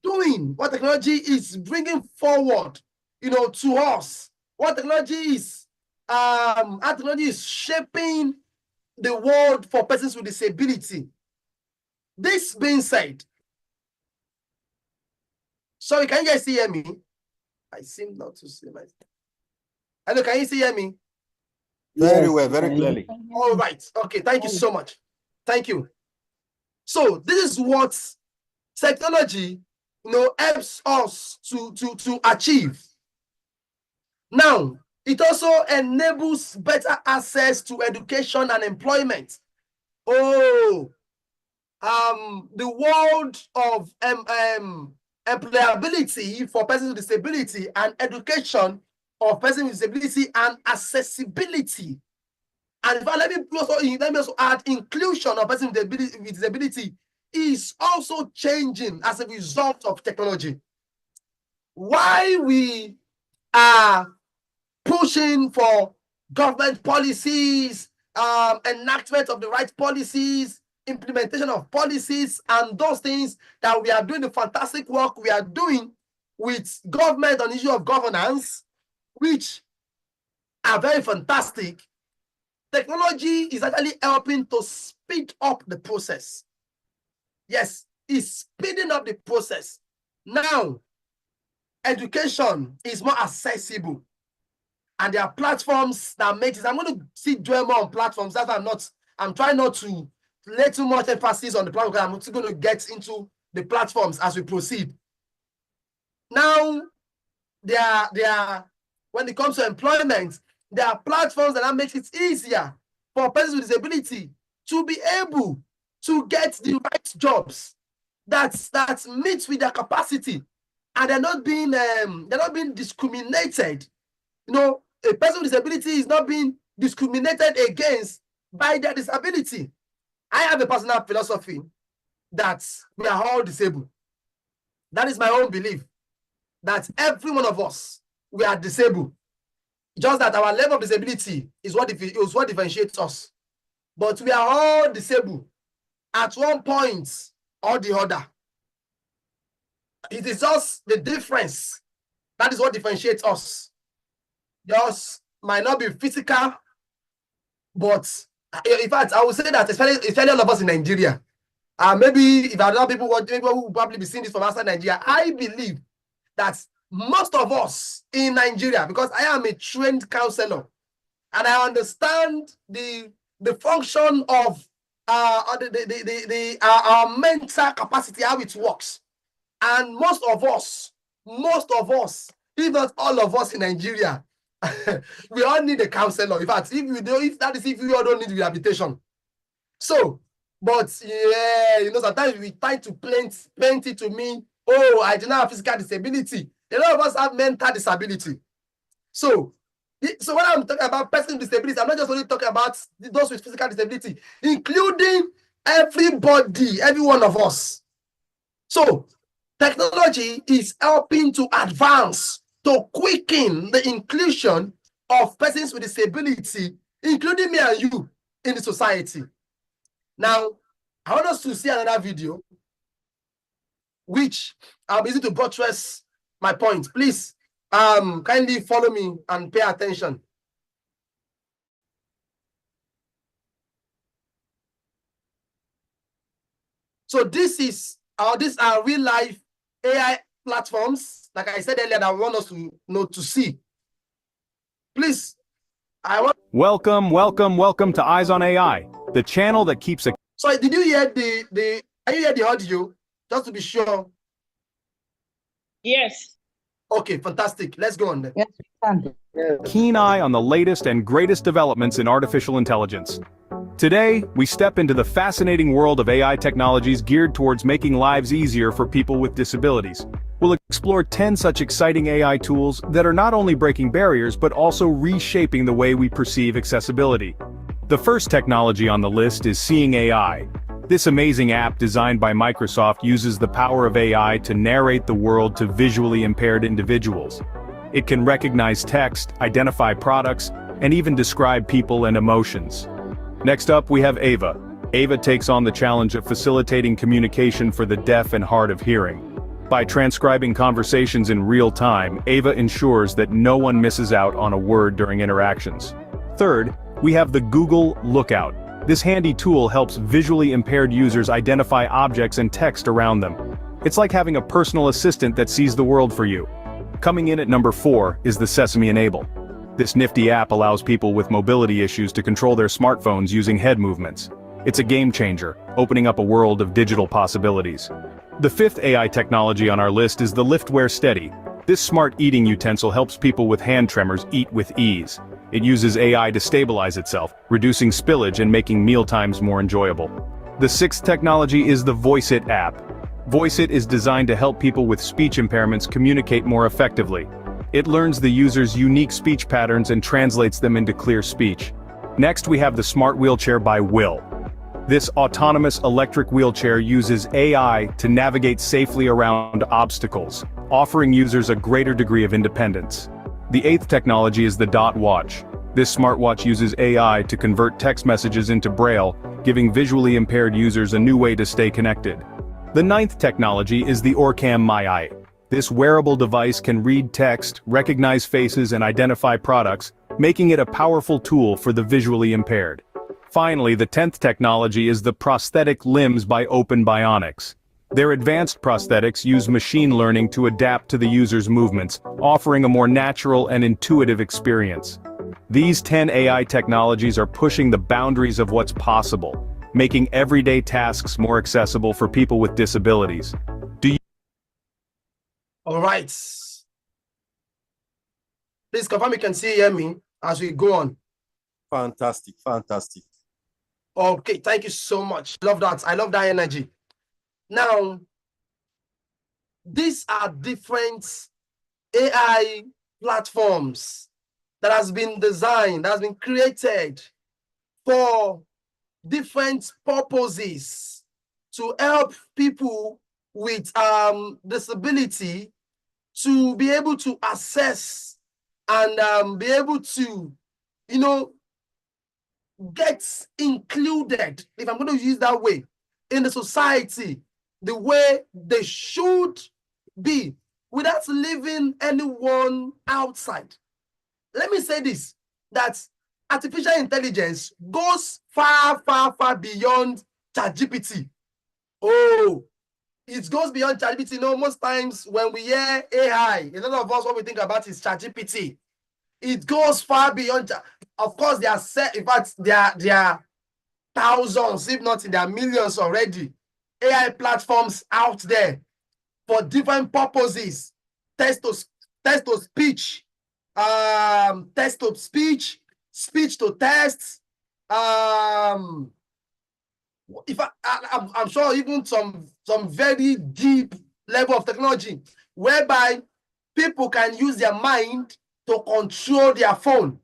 doing, what technology is bringing forward, to us. What technology is, how technology is shaping the world for persons with disability. This being said, sorry, can you guys still hear me? I seem not to see myself. Hello, can you still hear me? Very Yes, well, very can clearly. All right. Okay, thank you so much. Thank you. So this is what technology, helps us to achieve. Now, it also enables better access to education and employment. Oh, the world of employability for persons with disability and education of persons with disability and accessibility. And in fact, let me also add inclusion of persons with disability is also changing as a result of technology. Why we are pushing for government policies, enactment of the right policies, implementation of policies, and those things that we are doing, the fantastic work we are doing with government on the issue of governance, which are very fantastic. Technology is actually helping to speed up the process. Yes, it's speeding up the process. Now, education is more accessible. And there are platforms that make it. I'm going to dwell more on platforms. That's why I'm trying not to lay too much emphasis on the platform. I'm still going to get into the platforms as we proceed. Now, when it comes to employment, there are platforms that makes it easier for persons with disability to be able to get the right jobs that meets with their capacity, and they're not being discriminated. A person with disability is not being discriminated against by their disability. I have a personal philosophy that we are all disabled. That is my own belief, that every one of us, we are disabled. Just that our level of disability is what differentiates us. But we are all disabled at one point or the other. It is just the difference. That is what differentiates us. Yours might not be physical, but in fact, I would say that especially all of us in Nigeria, maybe if other people who will probably be seeing this from outside Nigeria, I believe that most of us in Nigeria, because I am a trained counselor, and I understand the function of our mental capacity, how it works, and most of us, if not all of us in Nigeria, we all need a counselor. In fact, if you all don't need rehabilitation. So, but yeah, sometimes we try to paint it to me, oh, I do not have physical disability. A lot of us have mental disability. So when I'm talking about person with disability, I'm not just only talking about those with physical disability, including everybody, every one of us. So technology is helping to advance, to quicken the inclusion of persons with disability, including me and you, in the society. Now, I want us to see another video, which I'll be using to buttress my point. Please, kindly follow me and pay attention. So these are real life AI platforms, like I said earlier, that I want us to see. Please, Welcome to Eyes on AI, the channel that keeps a... So did you hear can you hear the audio? Just to be sure. Yes. Okay, fantastic. Let's go on then. Yes, we can. keen eye on the latest and greatest developments in artificial intelligence. Today, we step into the fascinating world of AI technologies geared towards making lives easier for people with disabilities. We'll explore 10 such exciting AI tools that are not only breaking barriers but also reshaping the way we perceive accessibility. The first technology on the list is Seeing AI. This amazing app designed by Microsoft uses the power of AI to narrate the world to visually impaired individuals. It can recognize text, identify products, and even describe people and emotions. Next up, we have Ava. Ava takes on the challenge of facilitating communication for the deaf and hard of hearing. By transcribing conversations in real time, Ava ensures that no one misses out on a word during interactions. Third, we have the Google Lookout. This handy tool helps visually impaired users identify objects and text around them. It's like having a personal assistant that sees the world for you. Coming in at number 4 is the Sesame Enable. This nifty app allows people with mobility issues to control their smartphones using head movements. It's a game changer, opening up a world of digital possibilities. The fifth AI technology on our list is the Liftware Steady. This smart eating utensil helps people with hand tremors eat with ease. It uses AI to stabilize itself, reducing spillage and making mealtimes more enjoyable. The sixth technology is the VoiceIt app. VoiceIt is designed to help people with speech impairments communicate more effectively. It learns the user's unique speech patterns and translates them into clear speech. Next, we have the Smart Wheelchair by Will. This autonomous electric wheelchair uses AI to navigate safely around obstacles, offering users a greater degree of independence. The eighth technology is the Dot Watch. This smartwatch uses AI to convert text messages into Braille, giving visually impaired users a new way to stay connected. The ninth technology is the Orcam MyEye. This wearable device can read text, recognize faces, and identify products, making it a powerful tool for the visually impaired. Finally, the 10th technology is the prosthetic limbs by Open Bionics. Their advanced prosthetics use machine learning to adapt to the user's movements, offering a more natural and intuitive experience. These 10 AI technologies are pushing the boundaries of what's possible, making everyday tasks more accessible for people with disabilities. All right. Please confirm you can hear me as we go on. Fantastic, fantastic. Okay, thank you so much. Love that. I love that energy. Now, these are different AI platforms that has been designed, that has been created for different purposes to help people with disability to be able to access and be able to, get included, if I'm going to use that way, in the society, the way they should be, without leaving anyone outside. Let me say this, that artificial intelligence goes far, far, far beyond ChatGPT. Oh, it goes beyond ChatGPT. Most times when we hear AI, a lot of us, what we think about is ChatGPT. It goes far beyond. Of course, there are in fact, there are thousands, if not in their millions already, AI platforms out there for different purposes. Text to speech, text to speech, speech to text. I'm sure even some very deep level of technology whereby people can use their mind to control their phone,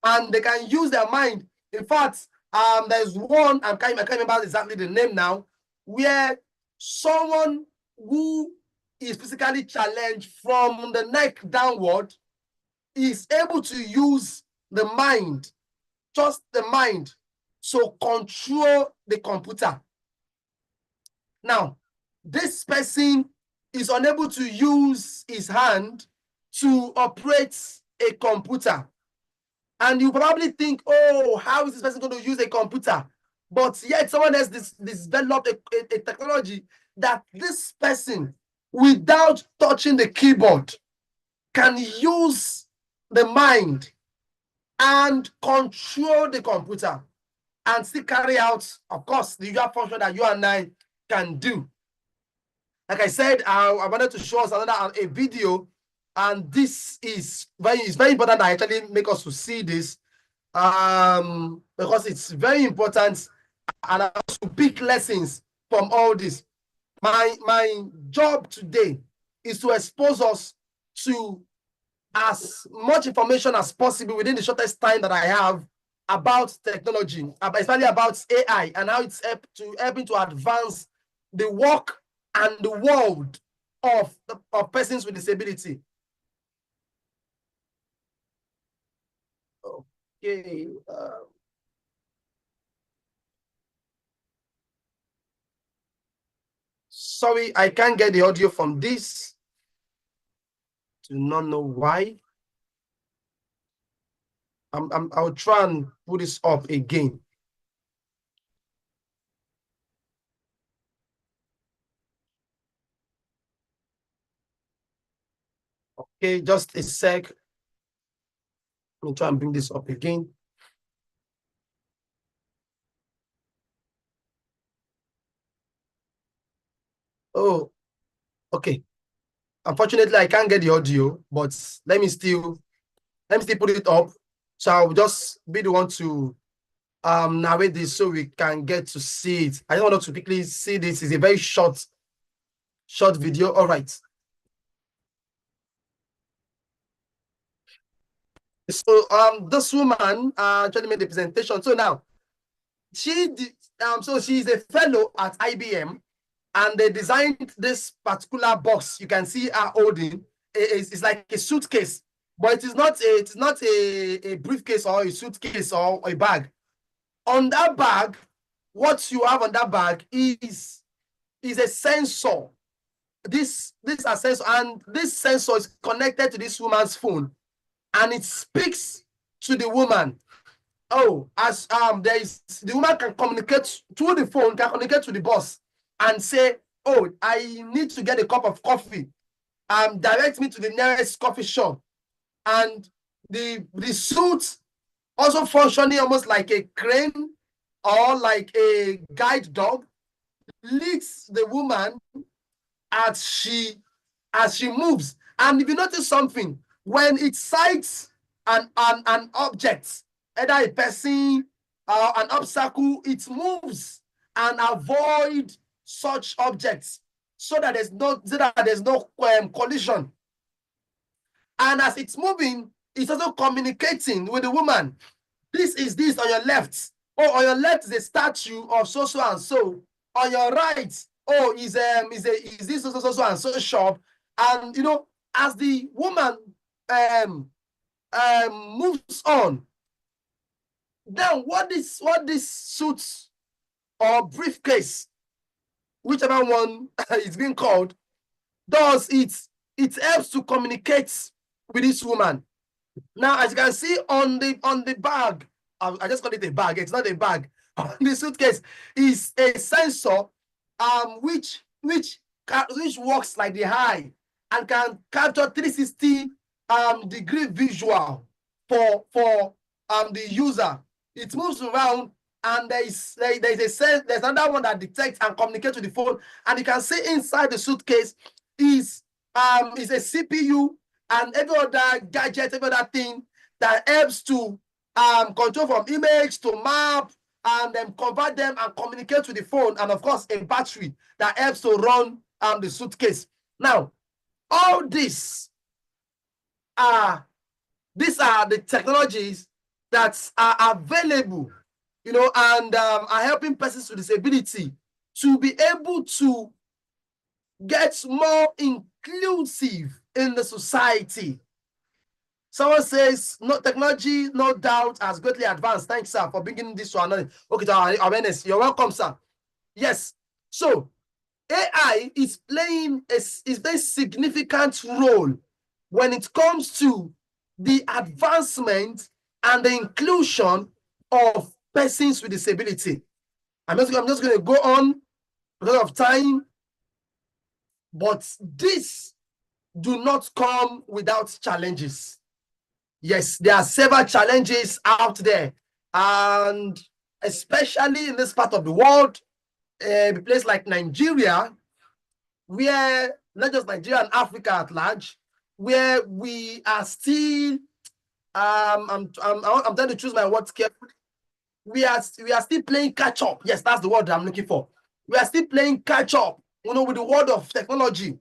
and they can use their mind. In fact, there's one, I can't remember exactly the name now, where someone who is physically challenged from the neck downward is able to use the mind, just the mind, to control the computer. Now, this person is unable to use his hand to operate a computer. And you probably think, oh, how is this person going to use a computer? But yet someone else developed a technology that this person, without touching the keyboard, can use the mind and control the computer and still carry out, of course, the usual function that you and I can do. Like I said, I wanted to show us a video, and this is very important that I actually make us to see this, because it's very important, and I want to pick lessons from all this. My job today is to expose us to as much information as possible within the shortest time that I have about technology, especially about AI, and how it's helping to advance the work and the world of persons with disability. Okay. Sorry, I can't get the audio from this. Do not know why. I'll try and put this up again. Okay, just a sec. Let me try and bring this up again. Oh, okay. Unfortunately, I can't get the audio, but let me still put it up. So I'll just be the one to narrate this so we can get to see it. I don't want to quickly see this. It's a very short video. All right. So this woman actually made the presentation. So now so she's a fellow at IBM, and they designed this particular box you can see her holding. It's like a suitcase, but it's not a briefcase or a suitcase or a bag. On that bag, what you have on that bag is a sensor. This is a sensor, and this sensor is connected to this woman's phone, and it speaks to the woman. Oh, as the woman can communicate through the phone, can communicate to the boss and say, oh, I need to get a cup of coffee. Direct me to the nearest coffee shop. And the suit also functioning almost like a crane or like a guide dog, leads the woman as she moves. And if you notice something, when it sights an object, either a person or an obstacle, it moves and avoid such objects so that there's no collision. And as it's moving, it's also communicating with the woman. This is this on your left. Oh, on your left is a statue of so and so. On your right, oh, is this so and so shop. And you know, as the woman moves on, then what this suit or briefcase, whichever one is being called, does it helps to communicate with this woman. Now, as you can see on the bag, I just call it a bag. It's not a bag. On the suitcase is a sensor, which works like the eye and can capture 360 degree visual for the user. It moves around, and there's another one that detects and communicates with the phone. And you can see inside the suitcase is a CPU and every other gadget, every other thing that helps to control from image to map, and then convert them and communicate with the phone, and of course a battery that helps to run the suitcase. Now, all these are the technologies that are available, you know, and are helping persons with disability to be able to get more inclusive in the society. Someone says, no, technology, no doubt, has greatly advanced. Thanks, sir, for bringing this to our awareness. You're welcome, sir. Yes. So AI is playing a significant role when it comes to the advancement and the inclusion of persons with disability. I'm just going to go on because of time, but this do not come without challenges. Yes, there are several challenges out there, and especially in this part of the world, a place like Nigeria, where not just Nigeria and Africa at large, where we are still, I'm trying to choose my words carefully. We are still playing catch up. Yes, that's the word I'm looking for. We are still playing catch up, you know, with the world of technology.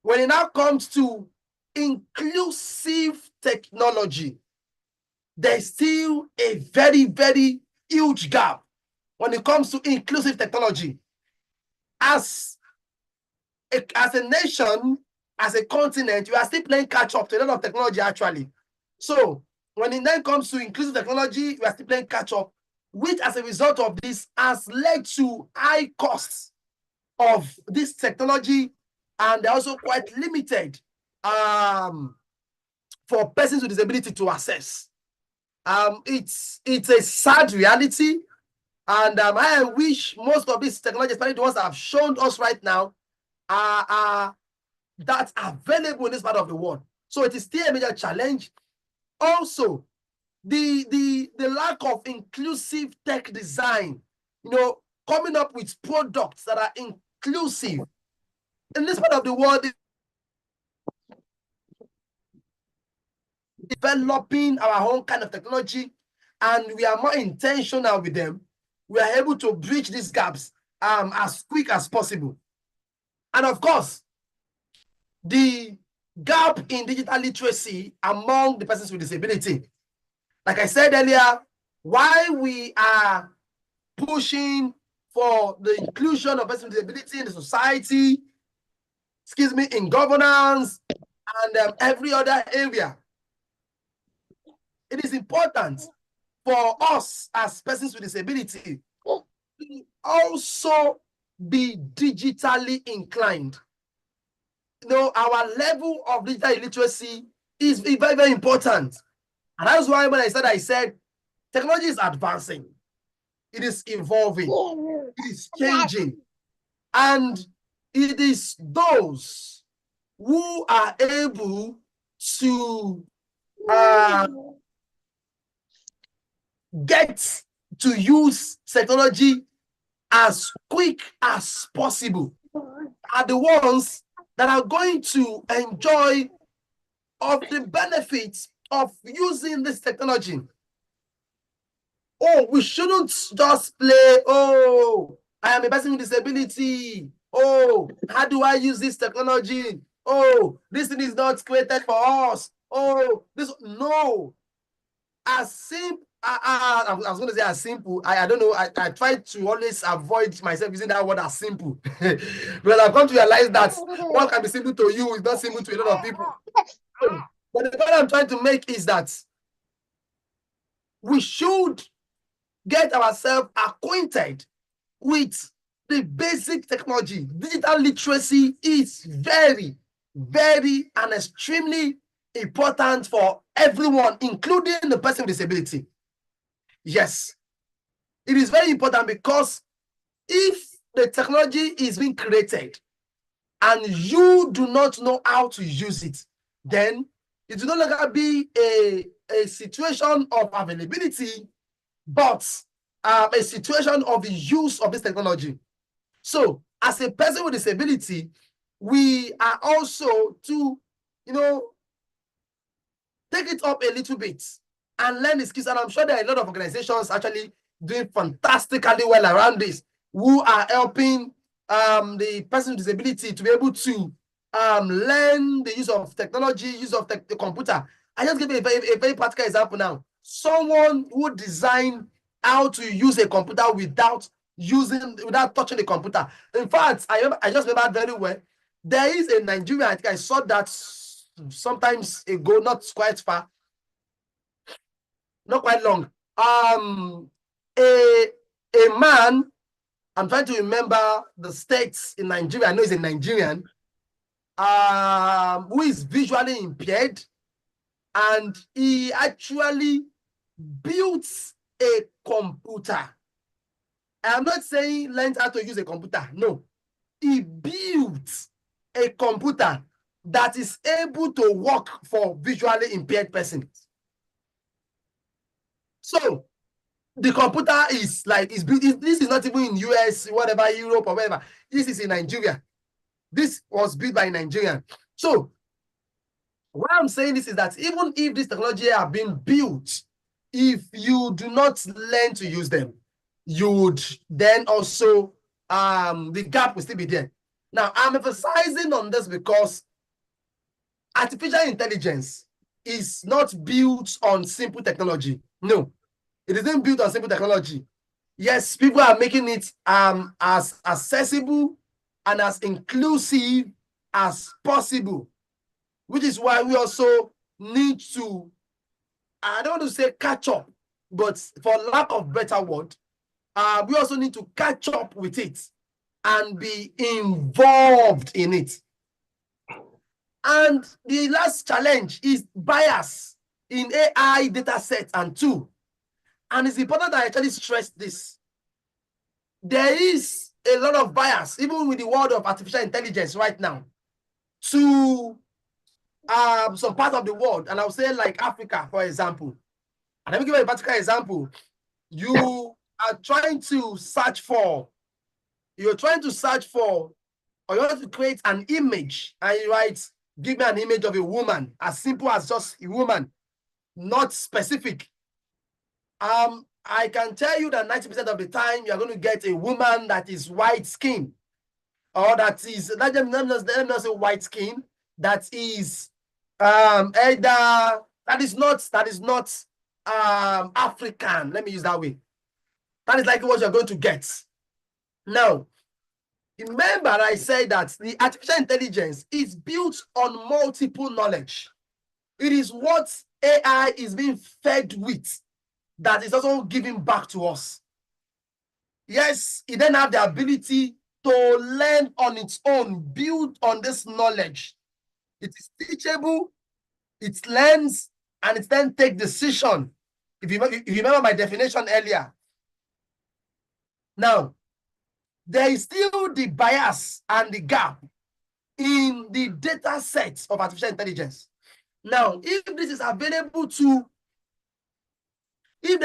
When it now comes to inclusive technology, there's still a very, very huge gap when it comes to inclusive technology. As a nation, as a continent, you are still playing catch up to a lot of technology, actually. So when it then comes to inclusive technology, we are still playing catch up, which as a result of this has led to high costs of this technology, and they're also quite limited for persons with disability to access. It's a sad reality, and I wish most of these technologies, especially the ones that have shown us right now, are that available in this part of the world. So it is still a major challenge, Also, the lack of inclusive tech design, coming up with products that are inclusive. In this part of the world, developing our own kind of technology, and we are more intentional with them, we are able to bridge these gaps as quick as possible. And of course, the gap in digital literacy among the persons with disability. Like I said earlier, while we are pushing for the inclusion of persons with disability in the society, in governance, and every other area, it is important for us as persons with disability to also be digitally inclined. Our level of digital literacy is very, very important. And that's why when I said technology is advancing, it is evolving, it is changing. And it is those who are able to get to use technology as quick as possible are the ones that are going to enjoy of the benefits of using this technology. Oh, we shouldn't just play, oh, I am a person with disability. Oh, how do I use this technology? Oh, this thing is not created for us. Oh, no. As simple, I was going to say as simple. I don't know. I try to always avoid myself using that word as simple. Because I've come to realize that what can be simple to you is not simple to a lot of people. But the point I'm trying to make is that we should get ourselves acquainted with the basic technology. Digital literacy is very, very and extremely important for everyone, including the person with disability. Yes, it is very important because if the technology is being created and you do not know how to use it, then it will no longer be a situation of availability, but a situation of the use of this technology. So, as a person with disability, we are also to, take it up a little bit and learn the skills. And I'm sure there are a lot of organizations actually doing fantastically well around this, who are helping the person with disability to be able to learn the use of technology, use of the computer. I just give a very practical example now. Someone who designed how to use a computer without touching the computer. In fact, I just remember very well. There is a Nigerian, I think I saw that sometimes ago, not quite far, not quite long. A man, I'm trying to remember the states in Nigeria. I know he's a Nigerian, who is visually impaired, and he actually built a computer. I'm not saying learned how to use a computer. No, he built a computer that is able to work for visually impaired persons. So the computer is built. This is not even in US, whatever, Europe or whatever. This is in Nigeria. This was built by a Nigerian. So why I'm saying this is that even if this technology are being built, if you do not learn to use them, you would then also the gap will still be there. Now, I'm emphasizing on this because artificial intelligence is not built on simple technology. No, it isn't built on simple technology. Yes, people are making it as accessible and as inclusive as possible, which is why we also need to, I don't want to say catch up, but for lack of better word, we also need to catch up with it and be involved in it. And the last challenge is bias in AI data sets and tool. And it's important that I actually stress this. There is a lot of bias, even with the world of artificial intelligence right now, to some part of the world, and I'll say like Africa, for example. And let me give you a particular example. You are trying to search for, or you want to create an image, and you write, give me an image of a woman, as simple as just a woman, not specific. I can tell you that 90% of the time, you're going to get a woman that is white skin, or that is, let me not say white skin, that is either, that is not African, let me use that way. That is likely what you're going to get. Now, remember I said that the artificial intelligence is built on multiple knowledge. It is what AI is being fed with that is also giving back to us. Yes, it then have the ability to learn on its own, build on this knowledge. It is teachable, it learns, and it then takes decision. If you remember my definition earlier. Now, there is still the bias and the gap in the data sets of artificial intelligence. Now, if this is available to, if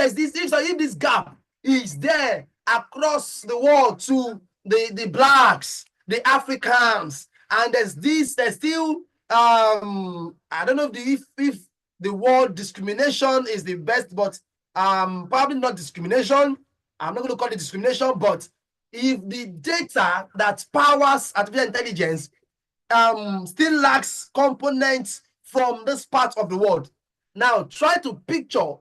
this gap is there across the world to the blacks, the Africans, and there's still I don't know if the word discrimination is the best, but probably not discrimination. I'm not going to call it discrimination, but if the data that powers artificial intelligence still lacks components from this part of the world. Now, try to picture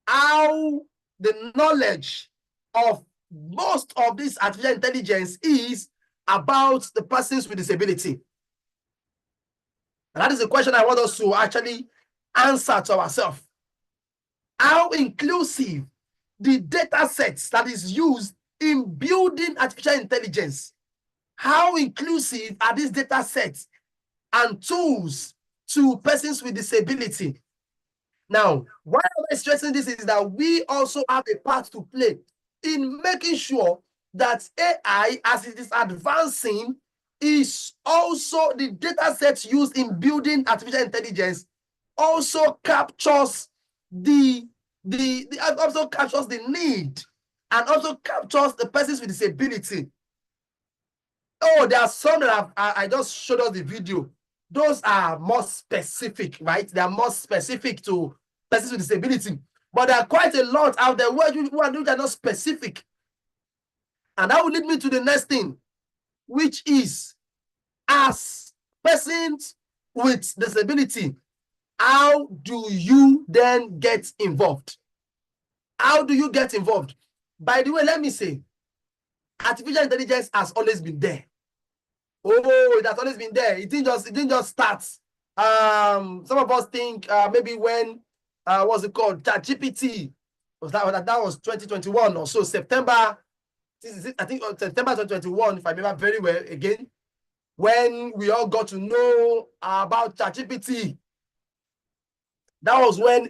how the knowledge of most of this artificial intelligence is about the persons with disability. And that is the question I want us to actually answer to ourselves. How inclusive the data sets that is used in building artificial intelligence, how inclusive are these data sets and tools to persons with disability? Now, why am I stressing this is that we also have a part to play in making sure that AI, as it is advancing, is also the data sets used in building artificial intelligence also captures also captures the need and also captures the persons with disability. Oh, there are some that I just showed us the video. Those are more specific, right? They are more specific to persons with disability. But there are quite a lot out there where you are not specific. And that will lead me to the next thing, which is, as persons with disability, how do you then get involved? How do you get involved? By the way, let me say, artificial intelligence has always been there. Oh, it has always been there. It didn't just start. Some of us think maybe when what's it called? ChatGPT that was 2021 or so, September. I think September 2021, if I remember very well again, when we all got to know about ChatGPT. That was when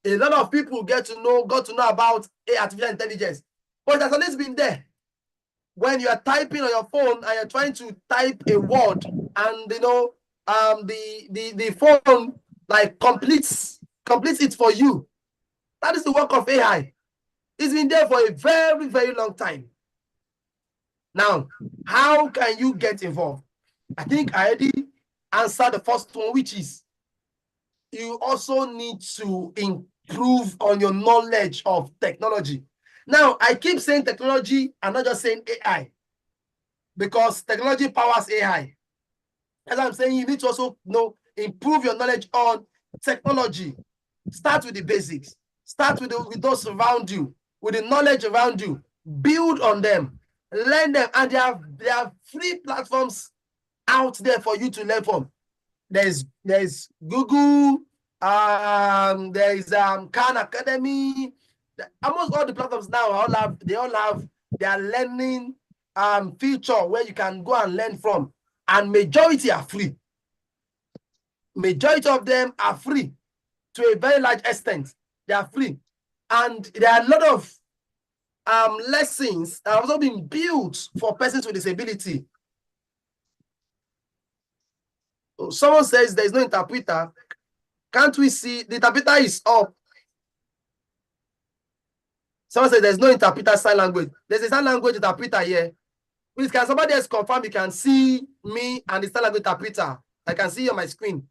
a lot of people got to know about artificial intelligence. But it has always been there. When you are typing on your phone and you're trying to type a word, and the phone like completes it for you. That is the work of AI. It's been there for a very, very long time. Now, how can you get involved? I think I already answered the first one, which is you also need to improve on your knowledge of technology. Now, I keep saying technology and not just saying AI, because technology powers AI. As I'm saying, you need to also improve your knowledge on technology. Start with the basics. Start with those around you, with the knowledge around you. Build on them, learn them, and there are free platforms out there for you to learn from. There's Google, there's Khan Academy. Almost all the platforms now they all have their learning feature where you can go and learn from, and majority are free. Majority of them are free to a very large extent. They are free, and there are a lot of lessons that have also been built for persons with disability. Someone says there is no interpreter. Can't we see the interpreter is up? Someone says there's no interpreter sign language. There's a sign language interpreter here. Please, can somebody else confirm you can see me and the sign language interpreter? I can see you on my screen.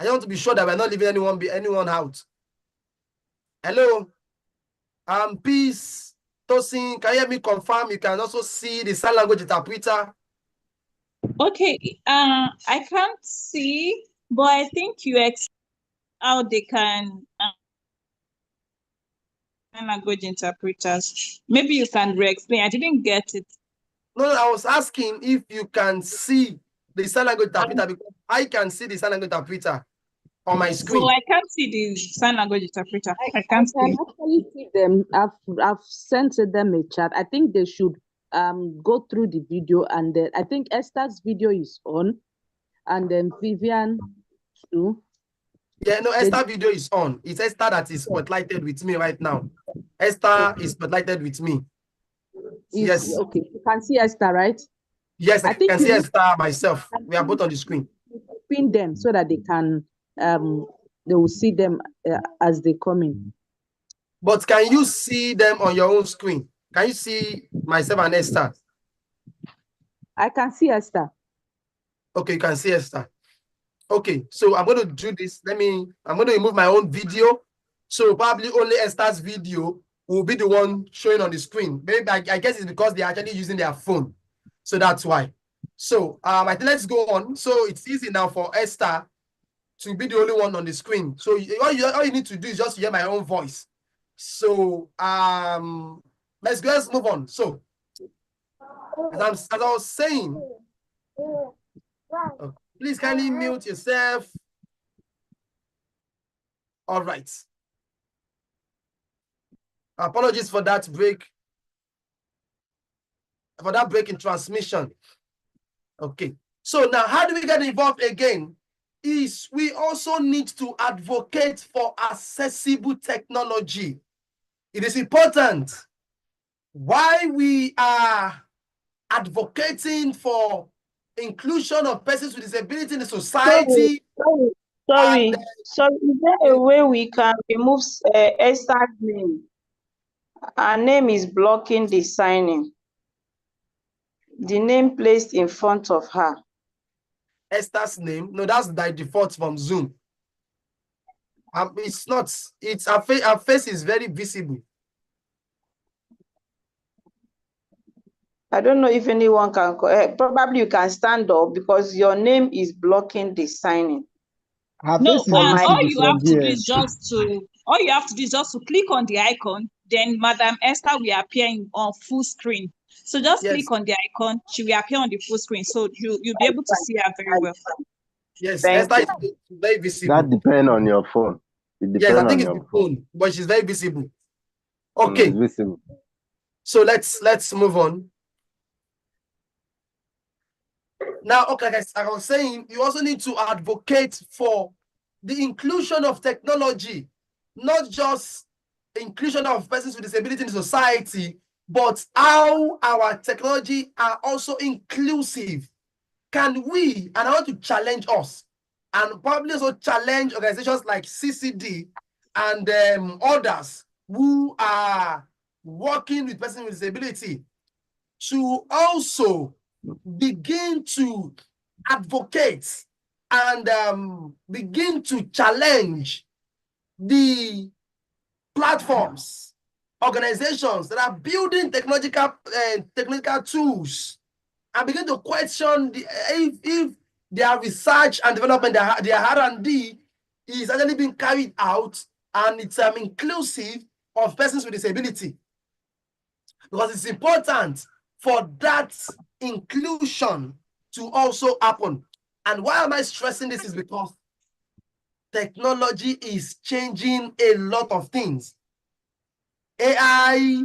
I want to be sure that we're not leaving anyone out. Hello. Peace. Tosin, can you hear me confirm? You can also see the sign language interpreter. Okay, I can't see, but I think you explained how they can language interpreters. Maybe you can re-explain. I didn't get it. No, I was asking if you can see the sign language interpreter because I can see the sign language interpreter on my screen. So I can't see the sign language interpreter. I can't can see. actually see them. I've sent them a chat. I think they should go through the video, and then I think Esther's video is on, and then Vivian too. Yeah, no, Esther video is on. It's Esther that is spotlighted with me right now. Esther is spotlighted with me. Yes. Okay, you can see Esther, right? Yes, I think can see Esther myself. We are both on the screen. Pin them so that they can they will see them as they come in. But can you see them on your own screen? Can you see myself and Esther? I can see Esther. Okay, you can see Esther. Okay, so I'm going to do this. I'm going to remove my own video. So probably only Esther's video will be the one showing on the screen. Maybe I guess it's because they're actually using their phone. So that's why. So I think let's go on. So it's easy now for Esther to be the only one on the screen. So all you need to do is just hear my own voice. So let's move on. So as I was saying, please kindly mute yourself. All right. Apologies for that break. For that break in transmission. Okay. So now how do we get involved again? Is we also need to advocate for accessible technology. It is important. Why we are advocating for inclusion of persons with disability in the society. Sorry. Is there a way we can remove Esther's name? Her name is blocking the signing. The name placed in front of her. Esther's name? No, that's by default from Zoom. It's not. It's her face is very visible. I don't know if anyone can. Probably you can stand up because your name is blocking the signing. No, all you have to do is just to click on the icon. Then Madam Esther will appear on full screen. So just click on the icon. She will appear on the full screen. So you'll be able to see her very well. Yes, Esther is very visible. That depends on your phone. Yes, I think it's the phone, but she's very visible. Okay. Visible. So let's move on. Now, okay, guys, I was saying, you also need to advocate for the inclusion of technology, not just inclusion of persons with disability in society, but how our technology are also inclusive. Can we, and I want to challenge us, and probably also challenge organizations like CCD and others who are working with persons with disability to also begin to advocate and begin to challenge the platforms, organizations that are building technical tools, and begin to question if their research and development, their R&D is actually being carried out and it's inclusive of persons with disability. Because it's important for that inclusion to also happen. And why am I stressing this is because technology is changing a lot of things. AI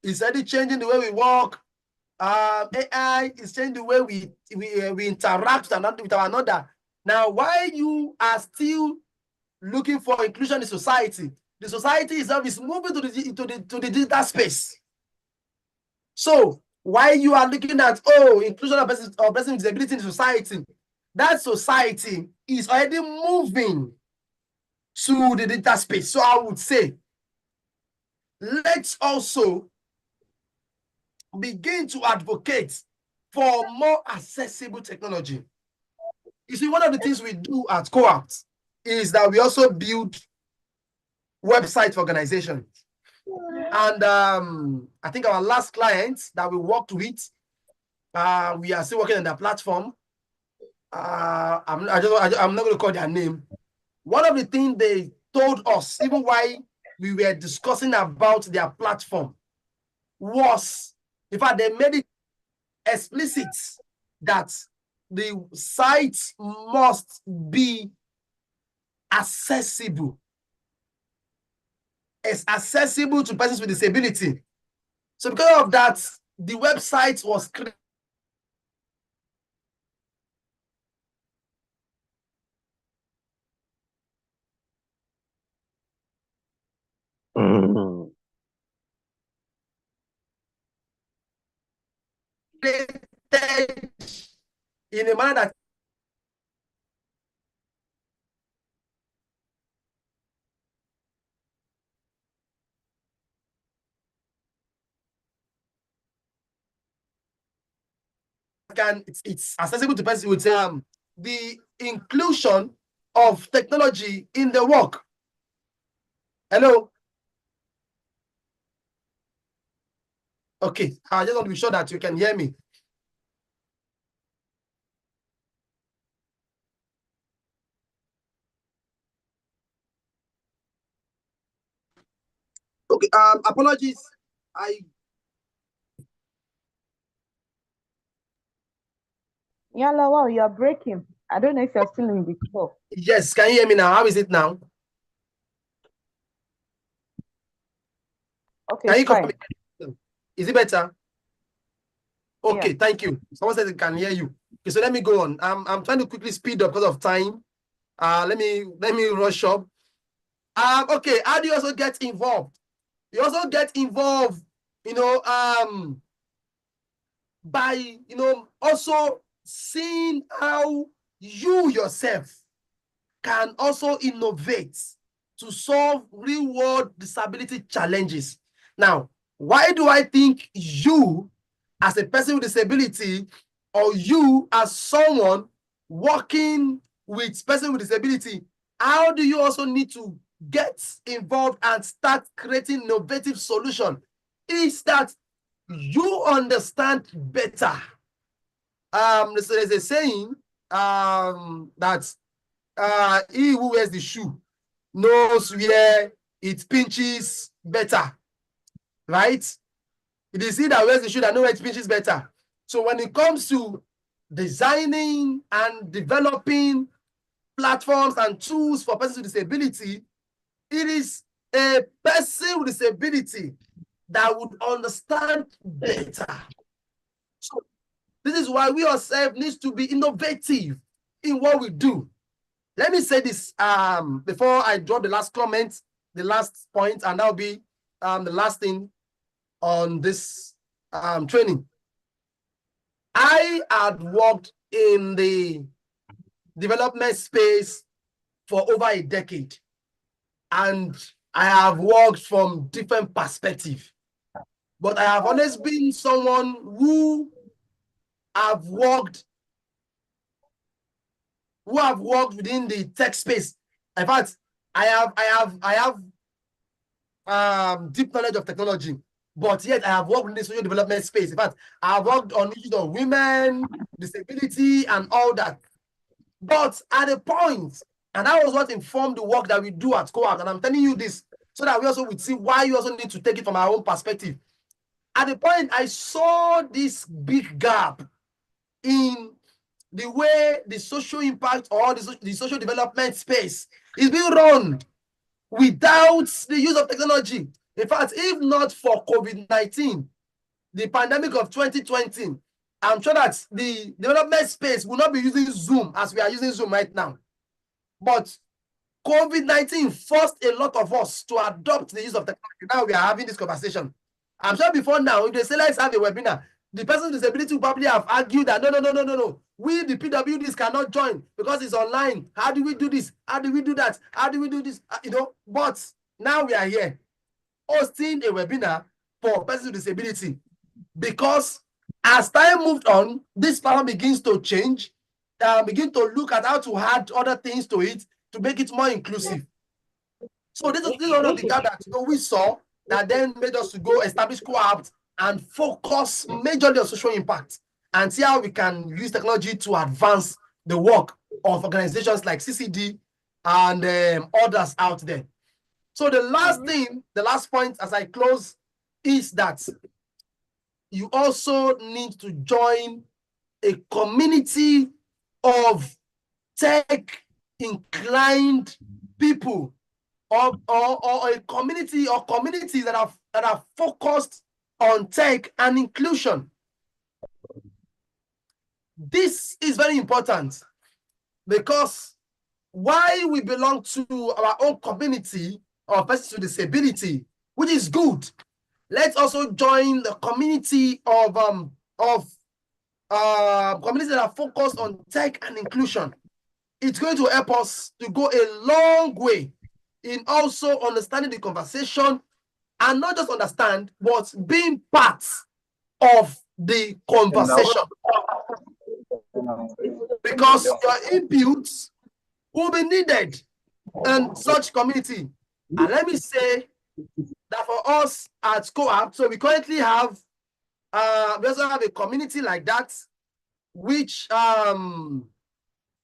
is already changing the way we work. AI is changing the way we interact with one another. Now, while you are still looking for inclusion in society, the society itself is moving to the digital space. So While you are looking at, oh, inclusion of person with disability in society, that society is already moving to the data space. So I would say, let's also begin to advocate for more accessible technology. You see, one of the things we do at Co-opt is that we also build websites for organizations. And I think our last client that we worked with, we are still working on their platform. I'm not going to call their name. One of the things they told us, even while we were discussing about their platform, was, in fact, they made it explicit that the site must be accessible. It's accessible to persons with disability. So because of that, the website was created. In a manner that it's accessible to persons with the inclusion of technology in the work. Hello. Okay, I just want to be sure that you can hear me. Okay, apologies. Yeah, Lawal, you are breaking. I don't know if you're still in the call. Yes, can you hear me now? How is it now? Okay, Can you it's fine. confirm? Is it better? Okay, Yeah. Thank you. Someone says they can hear you. Okay, so let me go on. I'm trying to quickly speed up because of time. Let me rush up. Okay, how do you also get involved? You also get involved, by also seeing how you yourself can also innovate to solve real world disability challenges. Now, why do I think you as a person with disability, or you as someone working with person with disability, how do you also need to get involved and start creating innovative solution? Is that you understand better. There's a saying that he who wears the shoe knows where it pinches better, right? It is he that wears the shoe that knows where it pinches better. So when it comes to designing and developing platforms and tools for persons with disability, it is a person with disability that would understand better. So this is why we ourselves need to be innovative in what we do. Let me say this before I drop the last comment, the last point, and that'll be the last thing on this training. I had worked in the development space for over a decade, and I have worked from different perspectives. But I have always been someone who have worked within the tech space. In fact, I have deep knowledge of technology, but yet I have worked in the social development space. In fact, I have worked on issues of women, disability, and all that. But at a point, and that was what informed the work that we do at Co-opt, and I'm telling you this so that we also would see why you also need to take it from our own perspective. At the point, I saw this big gap in the way the social impact or the social development space is being run without the use of technology. In fact, if not for COVID-19, the pandemic of 2020, I'm sure that the development space will not be using Zoom as we are using Zoom right now. But COVID-19 forced a lot of us to adopt the use of technology. Now we are having this conversation. I'm sure before now, if they say let's have a webinar, the person with disability will probably have argued that no. We, the PWDs, cannot join because it's online. How do we do this? How do we do that? How do we do this? But now we are here hosting a webinar for persons with disability, because as time moved on, this platform begins to change, begin to look at how to add other things to it to make it more inclusive. So this is one of the gaps that we saw that then made us to go establish co-ops and focus majorly on social impact and see how we can use technology to advance the work of organizations like CCD and others out there. So the last thing, the last point as I close is that you also need to join a community of tech-inclined people or a community or communities that are focused on tech and inclusion. This is very important because while we belong to our own community of persons with disability, which is good, let's also join the community of communities that are focused on tech and inclusion. It's going to help us to go a long way in also understanding the conversation, and not just understand, but being part of the conversation. Because your inputs will be needed in such community. And let me say that for us at Co-op, so we currently have, we also have a community like that, which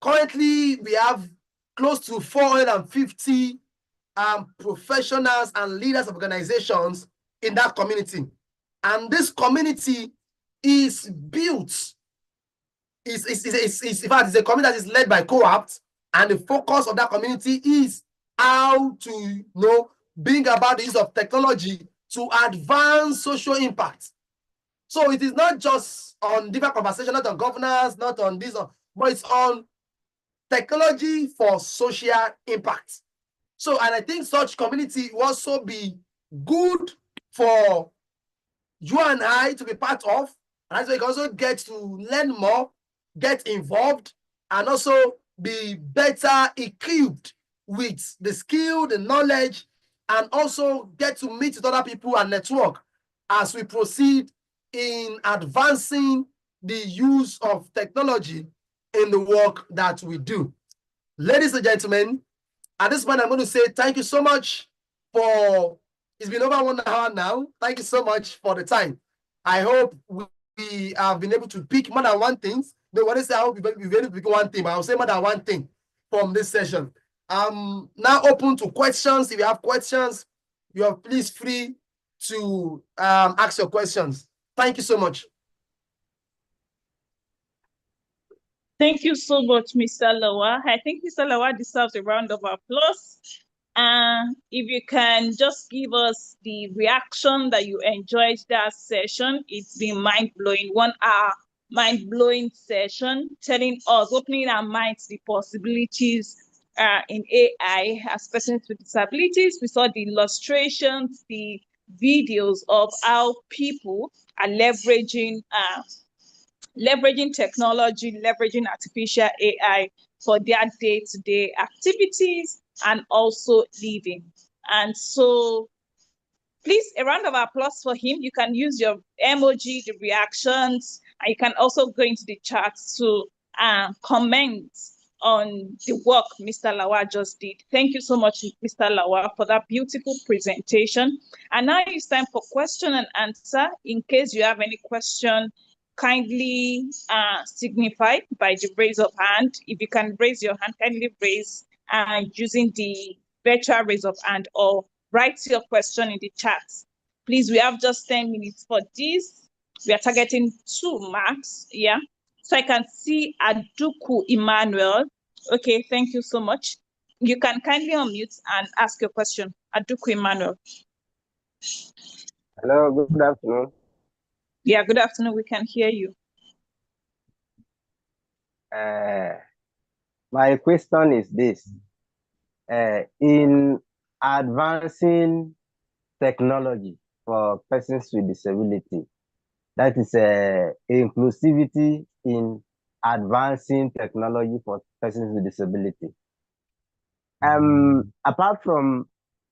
currently we have close to 450 professionals and leaders of organizations in that community. And this community is built, in fact, it's a community that is led by Co-op, and the focus of that community is how to bring about the use of technology to advance social impact. So it is not just on different conversation, not on governance, not on this, but it's on technology for social impact. So, and I think such community will also be good for you and I to be part of, and so you can also get to learn more, get involved, and also be better equipped with the skill, the knowledge, and also get to meet with other people and network as we proceed in advancing the use of technology in the work that we do. Ladies and gentlemen, at this point, I'm going to say thank you so much for, it's been over 1 hour now. Thank you so much for the time. I hope we have been able to pick more than one thing. No, when I say I hope we've been able to pick one thing, but I'll say more than one thing from this session. I'm now open to questions. If you have questions, you are please free to ask your questions. Thank you so much. Thank you so much, Mr. Lawal. I think Mr. Lawal deserves a round of applause. If you can just give us the reaction that you enjoyed that session. It's been mind-blowing, 1 hour mind-blowing session, telling us, opening our minds to the possibilities in AI as persons with disabilities. We saw the illustrations, the videos of how people are leveraging technology, leveraging artificial AI for their day-to-day activities and also living. And so please, a round of applause for him. You can use your emoji, the reactions, and you can also go into the chat to comment on the work Mr. Lawal just did. Thank you so much, Mr. Lawal, for that beautiful presentation. And now it's time for question and answer. In case you have any question, kindly signify by the raise of hand. If you can raise your hand, kindly raise using the virtual raise of hand, or write your question in the chat. Please, we have just 10 minutes for this. We are targeting 2 marks, yeah. So I can see Aduku Emmanuel. Okay, thank you so much. You can kindly unmute and ask your question. Aduku Emmanuel. Hello, good afternoon. Yeah, good afternoon. We can hear you. My question is this. In advancing technology for persons with disability, That is inclusivity in advancing technology for persons with disability. Apart from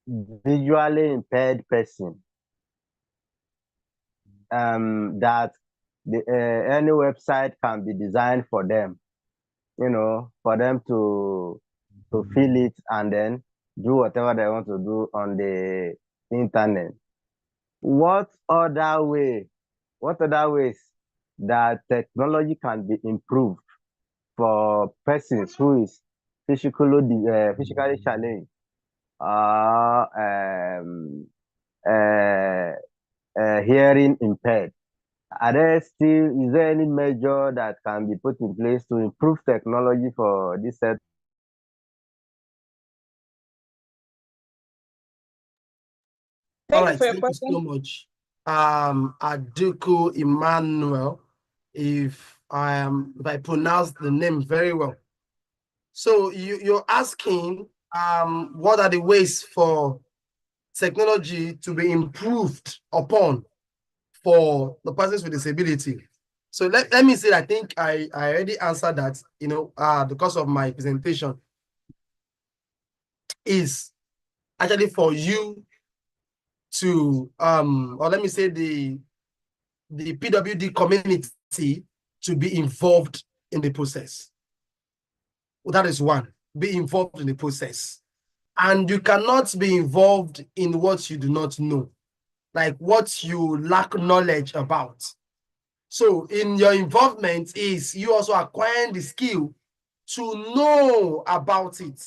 visually impaired person, that any website can be designed for them, for them to fill it and then do whatever they want to do on the internet. What other ways that technology can be improved for persons who is physically challenged, hearing impaired? Is there any measure that can be put in place to improve technology for this set? All Thank you right, for your thank you question. so much. Aduku Emmanuel, if I pronounce the name very well. So you're asking what are the ways for technology to be improved upon for the persons with disability? So let me say, I think I already answered that, because of my presentation, is actually for you to, or let me say the PWD community to be involved in the process. Well, that is one, be involved in the process. And you cannot be involved in what you do not know, like what you lack knowledge about. So in your involvement is you also acquiring the skill to know about it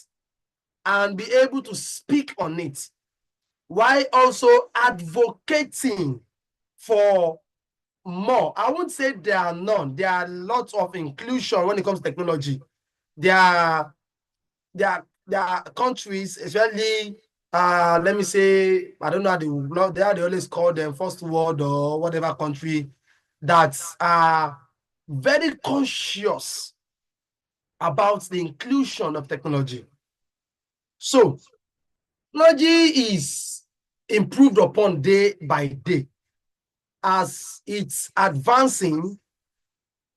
and be able to speak on it, while also advocating for more. I won't say there are none. There are lots of inclusion when it comes to technology. There are countries, especially let me say, I don't know how they always call them first world or whatever country, that are very conscious about the inclusion of technology. So technology is improved upon day by day. As it's advancing,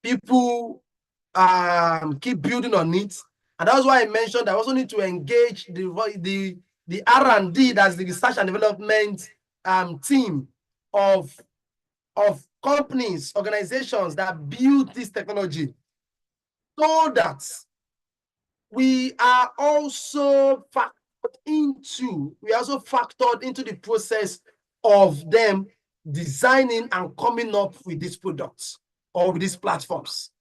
people keep building on it. And that's why I mentioned I also need to engage the R&D, that's the research and development team of companies, organizations that build this technology, so that we are also factored into the process of them designing and coming up with these products or with these platforms.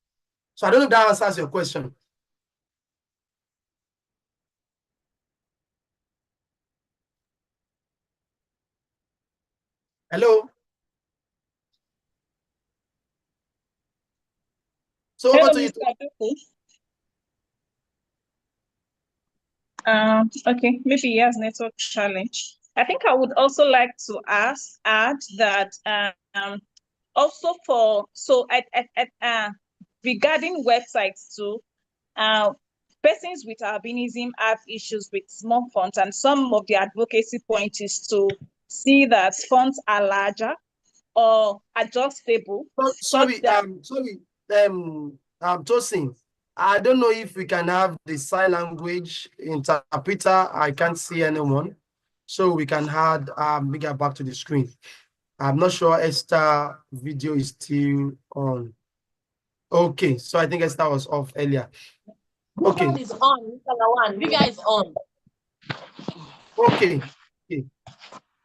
So I don't know if that answers your question. Hello? So Hello, over to you. Mr. Aduku. Okay, maybe he has network challenge. I think I would also like to add that also regarding websites too, persons with albinism have issues with small fonts, and some of the advocacy point is to see that fonts are larger or adjustable. Sorry, Tosin, I don't know if we can have the sign language interpreter. I can't see anyone, so we can add bigger back to the screen. I'm not sure Esther video is still on. Okay, so I think Esther was off earlier. Okay. Is on, Mr. Bigger is on. Okay.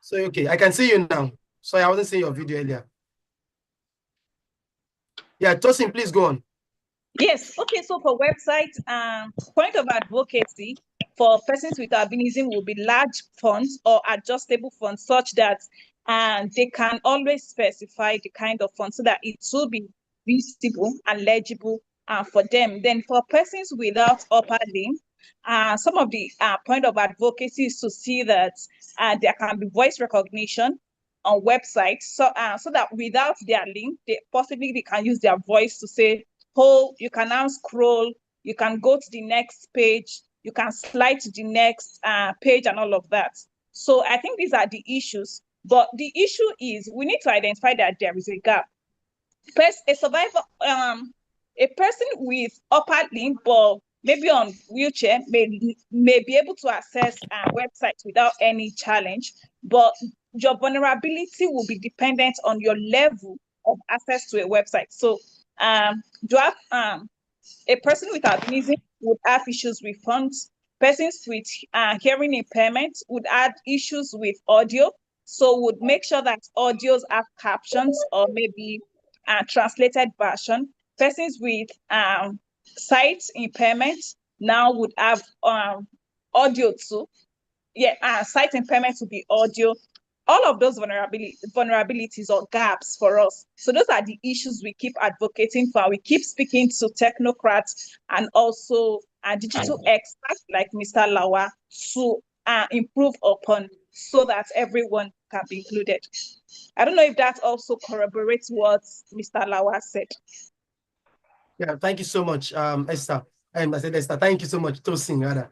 So okay, I can see you now. Sorry, I wasn't seeing your video earlier. Yeah, Tosin, please go on. Yes, okay, so for website, point of advocacy for persons with albinism will be large fonts or adjustable fonts, such that they can always specify the kind of font so that it will be visible and legible for them. Then for persons without upper limb, some of the point of advocacy is to see that there can be voice recognition on websites, so that without their link, they can use their voice to say, "Oh, you can now scroll, you can go to the next page, you can slide to the next page," and all of that. So I think these are the issues. But the issue is we need to identify that there is a gap. a survivor, a person with upper limb but maybe on wheelchair may be able to access websites without any challenge, but your vulnerability will be dependent on your level of access to a website. So do you have a person with albinism would have issues with fonts. Persons with hearing impairment would add issues with audio. So would make sure that audios have captions or maybe a translated version. Persons with sight impairment now would have audio too. Yeah, sight impairment would be audio. All of those vulnerabilities or gaps for us. So those are the issues we keep advocating for. We keep speaking to technocrats and also digital experts like Mr. Lawal to improve upon so that everyone can be included. I don't know if that also corroborates what Mr. Lawal said. Yeah, thank you so much, Esther. I said Esther, thank you so much, Tosin, rather.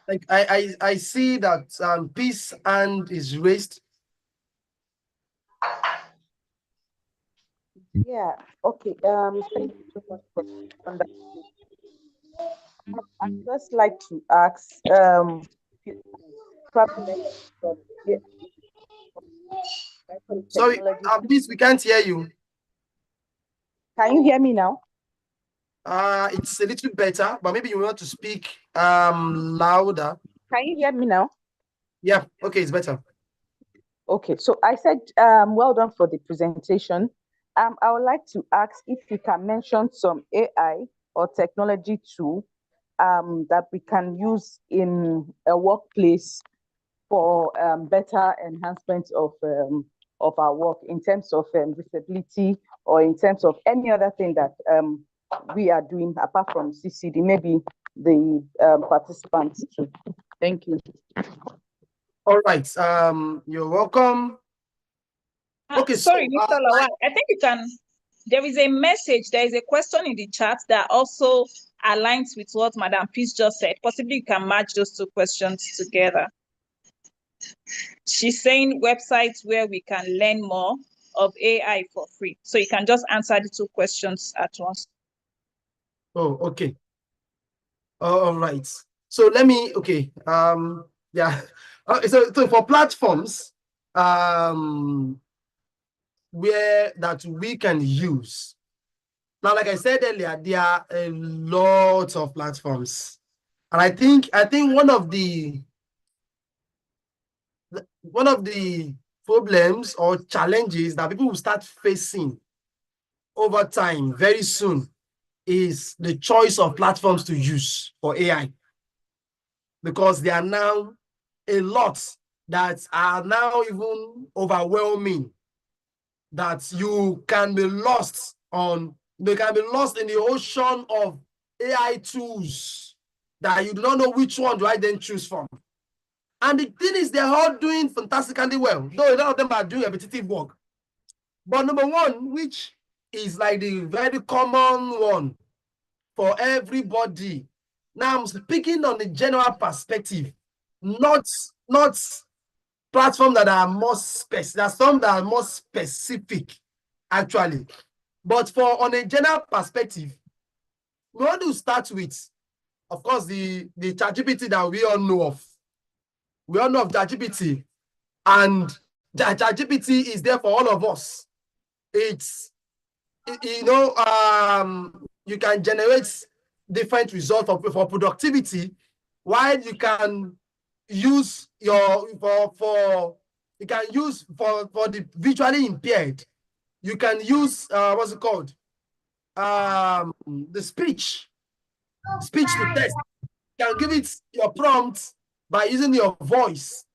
Like I see that Peace hand is raised. Yeah, okay. Thank you so much for that. I'd just like to ask, probably Sorry, please, we can't hear you. Can you hear me now? It's a little better, but maybe you want to speak louder. Can you hear me now? Yeah, okay, it's better. Okay, so I said, well done for the presentation. I would like to ask if you can mention some AI or technology tool that we can use in a workplace for better enhancement of our work in terms of disability or in terms of any other thing that we are doing apart from CCD, maybe the participants too. Thank you. All right, you're welcome. Okay, sorry, so, Mr. Lawal, I think you can, there is a message, there is a question in the chat that also aligns with what Madam Peace just said. Possibly you can match those two questions together. She's saying websites where we can learn more of AI for free. So you can just answer the two questions at once. Oh, okay. All right. So let me, okay. Yeah. So for platforms, where that we can use. Now, like I said earlier, there are a lot of platforms. And I think one of the problems or challenges that people will start facing over time very soon is the choice of platforms to use for AI. Because there are now a lot that are now even overwhelming, that you can be lost on, they can be lost in the ocean of AI tools that you do not know which one do I then choose from. And the thing is, they're all doing fantastically well, though a lot of them are doing repetitive work. But number one, which is like the very common one for everybody. Now I'm speaking on the general perspective, not platforms that are more specific. There are some that are more specific, actually. But for on a general perspective, we want to start with, of course, the ChatGPT that we all know of. We all know of ChatGPT, and ChatGPT is there for all of us. It's, you know, you can generate different results for productivity, while you can use your for the visually impaired. You can use what's it called? The speech to text. You can give it your prompt by using your voice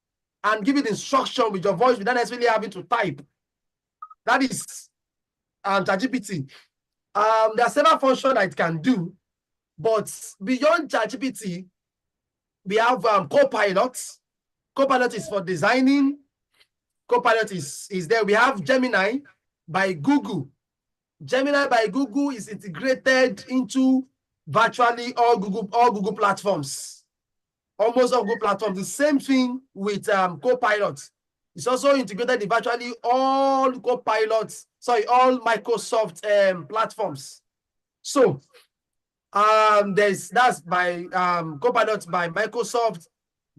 and give it instruction with your voice without necessarily having to type. That is ChatGPT. There are several functions that it can do, but beyond ChatGPT, we have Copilot. Copilot is for designing. Copilot is there. We have Gemini by Google. Gemini by Google is integrated into virtually all Google platforms. Almost all Google platforms. The same thing with Copilot. It's also integrated in virtually all Copilots, sorry, all Microsoft platforms. So that's by Copilot by Microsoft,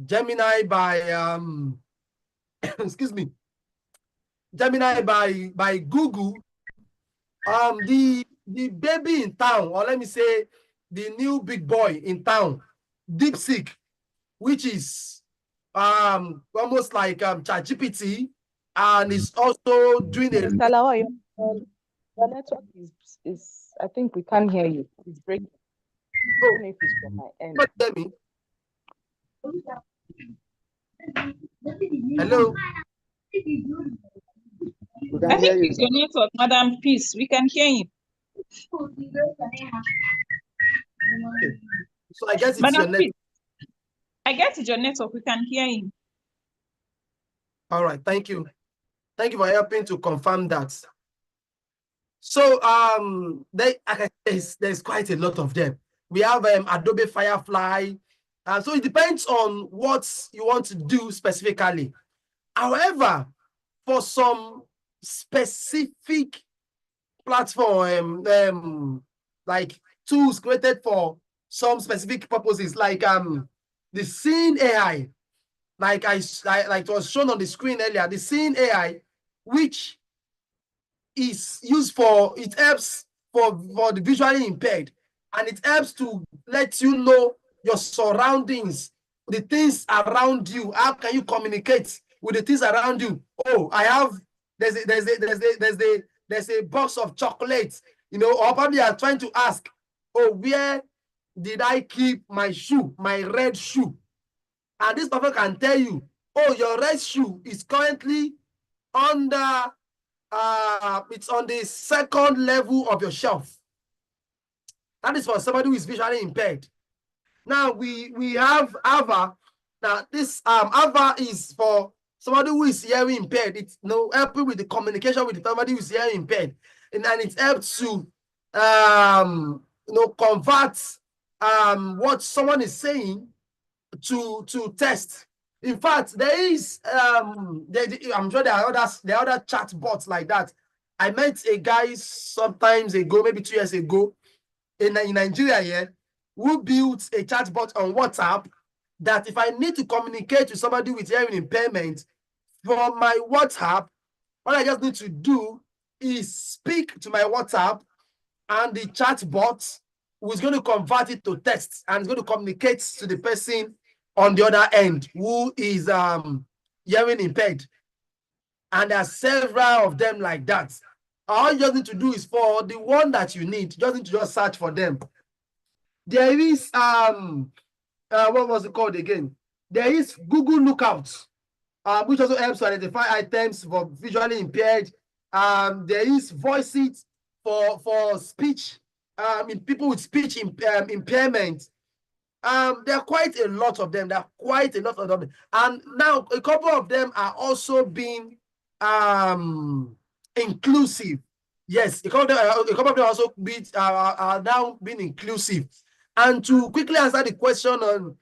Gemini by excuse me, Gemini by Google. The baby in town, or let me say the new big boy in town, DeepSeek, which is almost like ChatGPT, and is also doing a Mr. Lawal, your network is, I think we can't hear you. It's breaking. I don't know if it's from my end. Not hear me. Hello. I think it's your network, Madam Peace. We can hear you. Okay. So I guess it's Madam your network. Peace, I guess it's your network. We can hear you. All right, thank you. Thank you for helping to confirm that. So there's quite a lot of them. We have Adobe Firefly. So it depends on what you want to do specifically. However, for some specific platform, like tools created for some specific purposes, like the Scene AI, like it was shown on the screen earlier, the Scene AI, which is used for, it helps for the visually impaired, and it helps to let you know your surroundings, the things around you. How can you communicate with the things around you? Oh, I have there's a box of chocolates, you know, or probably are trying to ask, oh, where did I keep my shoe, my red shoe? And this person can tell you, oh, your red shoe is currently under it's on the second level of your shelf. That is for somebody who is visually impaired. Now we have AVA. Now this AVA is for somebody who is hearing impaired. It's helping with the communication with somebody who is hearing impaired, and it helps to convert what someone is saying to text. In fact, there is I'm sure there are other chat bots like that. I met a guy sometimes ago, maybe 2 years ago, in Nigeria here, who built a chat bot on WhatsApp that if I need to communicate with somebody with hearing impairment from my WhatsApp, all I just need to do is speak to my WhatsApp, and the chat bot was going to convert it to text and is going to communicate to the person on the other end who is hearing impaired. And there are several of them like that. All you just need to do is for the one that you need, you just need to just search for them. There is what was it called again? There is Google Lookout, which also helps to identify items for visually impaired. There is Voice It for speech, in people with speech impairment. There are quite a lot of them. And now a couple of them are also being inclusive. Yes, a couple of them also are now being inclusive. And to quickly answer the question on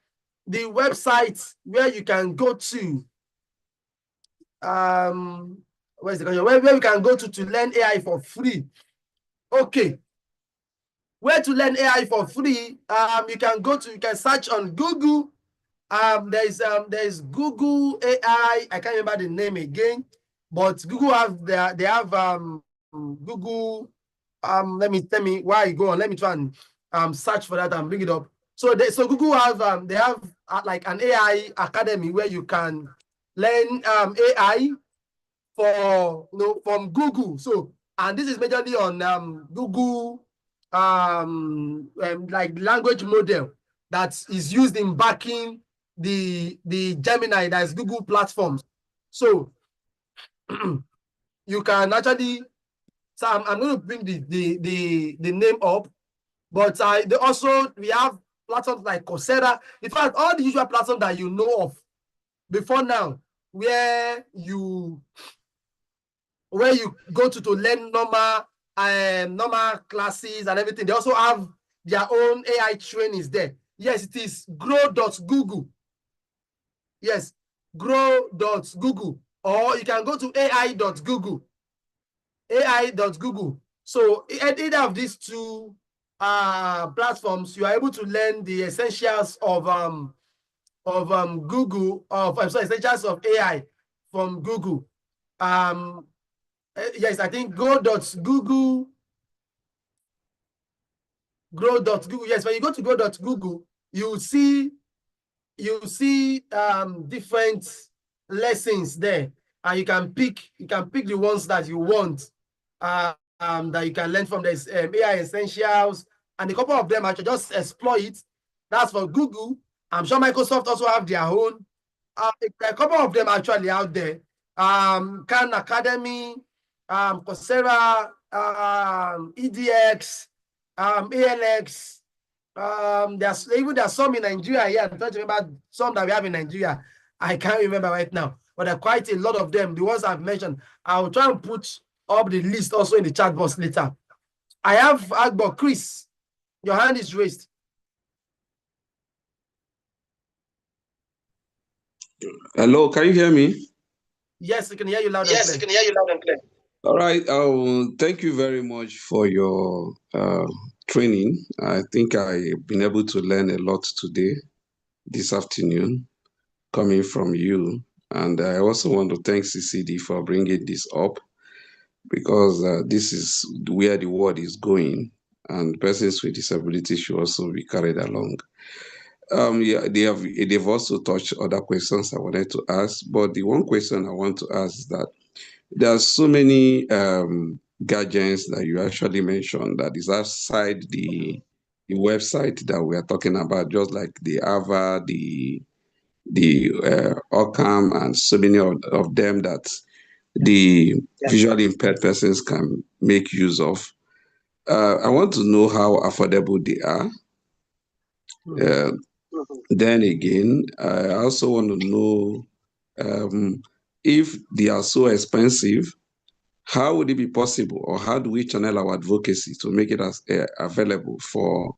the website where you can go to, where's the question? Where you can go to learn AI for free. Okay. Where to learn AI for free? You can search on Google. There's Google AI. I can't remember the name again, but Google they have Google. Let me while you go on, let me try and search for that and bring it up. So Google have they have like an AI academy where you can learn AI from Google. So, and this is majorly on Google like language model that is used in backing the Gemini, that is Google platforms. So you can actually, so I'm going to bring the name up, but we have platforms like Coursera. In fact, all the usual platforms that you know of before now, where you go to learn normal classes and everything. They also have their own AI trainings there. Yes, it is grow.google. Yes, grow.google. or you can go to ai.google. AI.google. So at either of these two platforms, you are able to learn the essentials of Google, essentials of AI from Google. Yes, I think go.google. Grow.google. Yes, when you go to grow.google, you see different lessons there, and you can pick the ones that you want, that you can learn from this AI essentials, and a couple of them actually just explore it. That's for Google. I'm sure Microsoft also have their own. A couple of them actually out there. Khan Academy, Coursera, EDX, ALX. There's some in Nigeria here. I'm trying to remember some that we have in Nigeria. I can't remember right now, but there are quite a lot of them. The ones I've mentioned, I'll try and put up the list also in the chat box later. I have Agbo. Chris, your hand is raised. Hello, can you hear me? Yes, we can hear you loud and clear. Yes, we can hear you loud and clear. All right. Thank you very much for your training. I think I've been able to learn a lot today, this afternoon, coming from you. And I also want to thank CCD for bringing this up, because this is where the world is going, and persons with disabilities should also be carried along. Yeah, they've also touched other questions I wanted to ask, but the one question I want to ask is that there are so many guardians that you actually mentioned that is outside the website that we are talking about, just like the AVA, the Ockham, and so many of them that the visually impaired persons can make use of. I want to know how affordable they are. Then again, I also want to know if they are so expensive, how would it be possible, or how do we channel our advocacy to make it as available for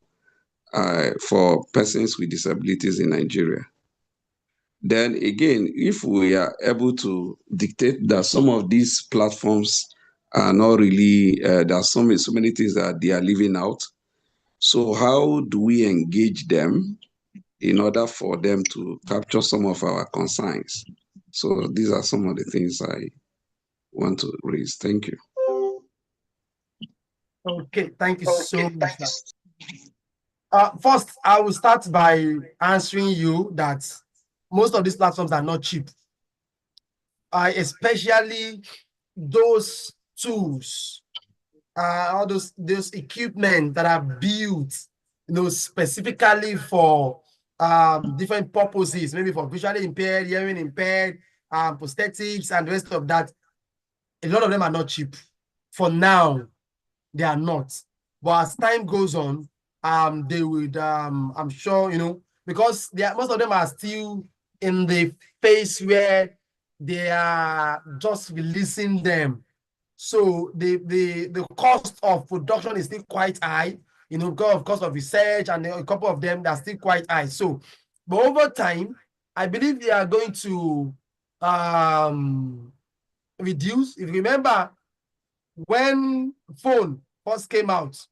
persons with disabilities in Nigeria? Then again, if we are able to dictate that some of these platforms are not really, there are so many things that they are leaving out. So how do we engage them in order for them to capture some of our concerns? So these are some of the things I want to raise. Thank you. Okay, thank you so much. First, I will start by answering you that most of these platforms are not cheap, especially those tools, all those equipment that are built, specifically for different purposes, maybe for visually impaired, hearing impaired, prosthetics, and the rest of that. A lot of them are not cheap. For now, they are not. But as time goes on, they would, I'm sure, because most of them are still in the phase where they are just releasing them. So the cost of production is still quite high, because of cost of research, and a couple of them are still quite high. So, but over time, I believe they are going to reduce. If you remember, when phone first came out,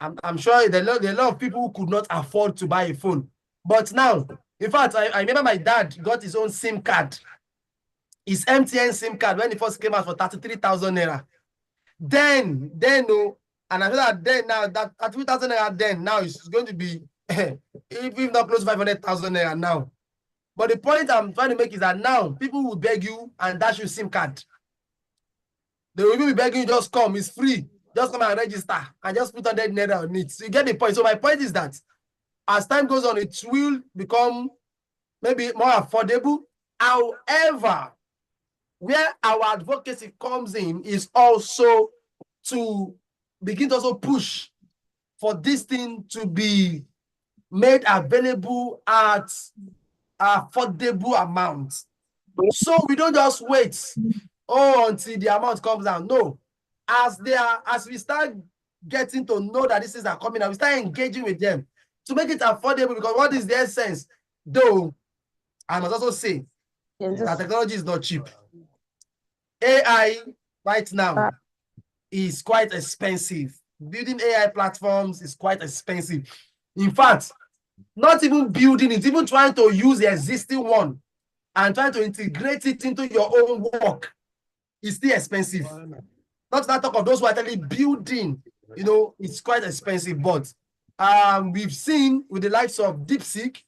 I'm sure there are a lot of people who could not afford to buy a phone. But now, in fact, I remember my dad got his own SIM card, his MTN SIM card, when it first came out for 33,000 naira. Then, no, and I feel that then now that 33,000 naira then now is going to be if not close to 500,000 naira now. But the point I'm trying to make is that now people will beg you and dash you SIM card. They will be begging you, just come, it's free. Just come and register and just put 100 naira on it. So you get the point. So my point is that as time goes on, it will become maybe more affordable. However, where our advocacy comes in is also to begin to also push for this thing to be made available at affordable amounts. So we don't just wait until the amount comes down. No, as we start getting to know that these things are coming, and we start engaging with them to make it affordable, because what is the essence? Though I must also say that technology is not cheap. AI right now is quite expensive. Building AI platforms is quite expensive. In fact, not even building it, even trying to use the existing one and trying to integrate it into your own work is still expensive. Not to talk of those who are actually building, it's quite expensive. But we've seen with the likes of DeepSeek,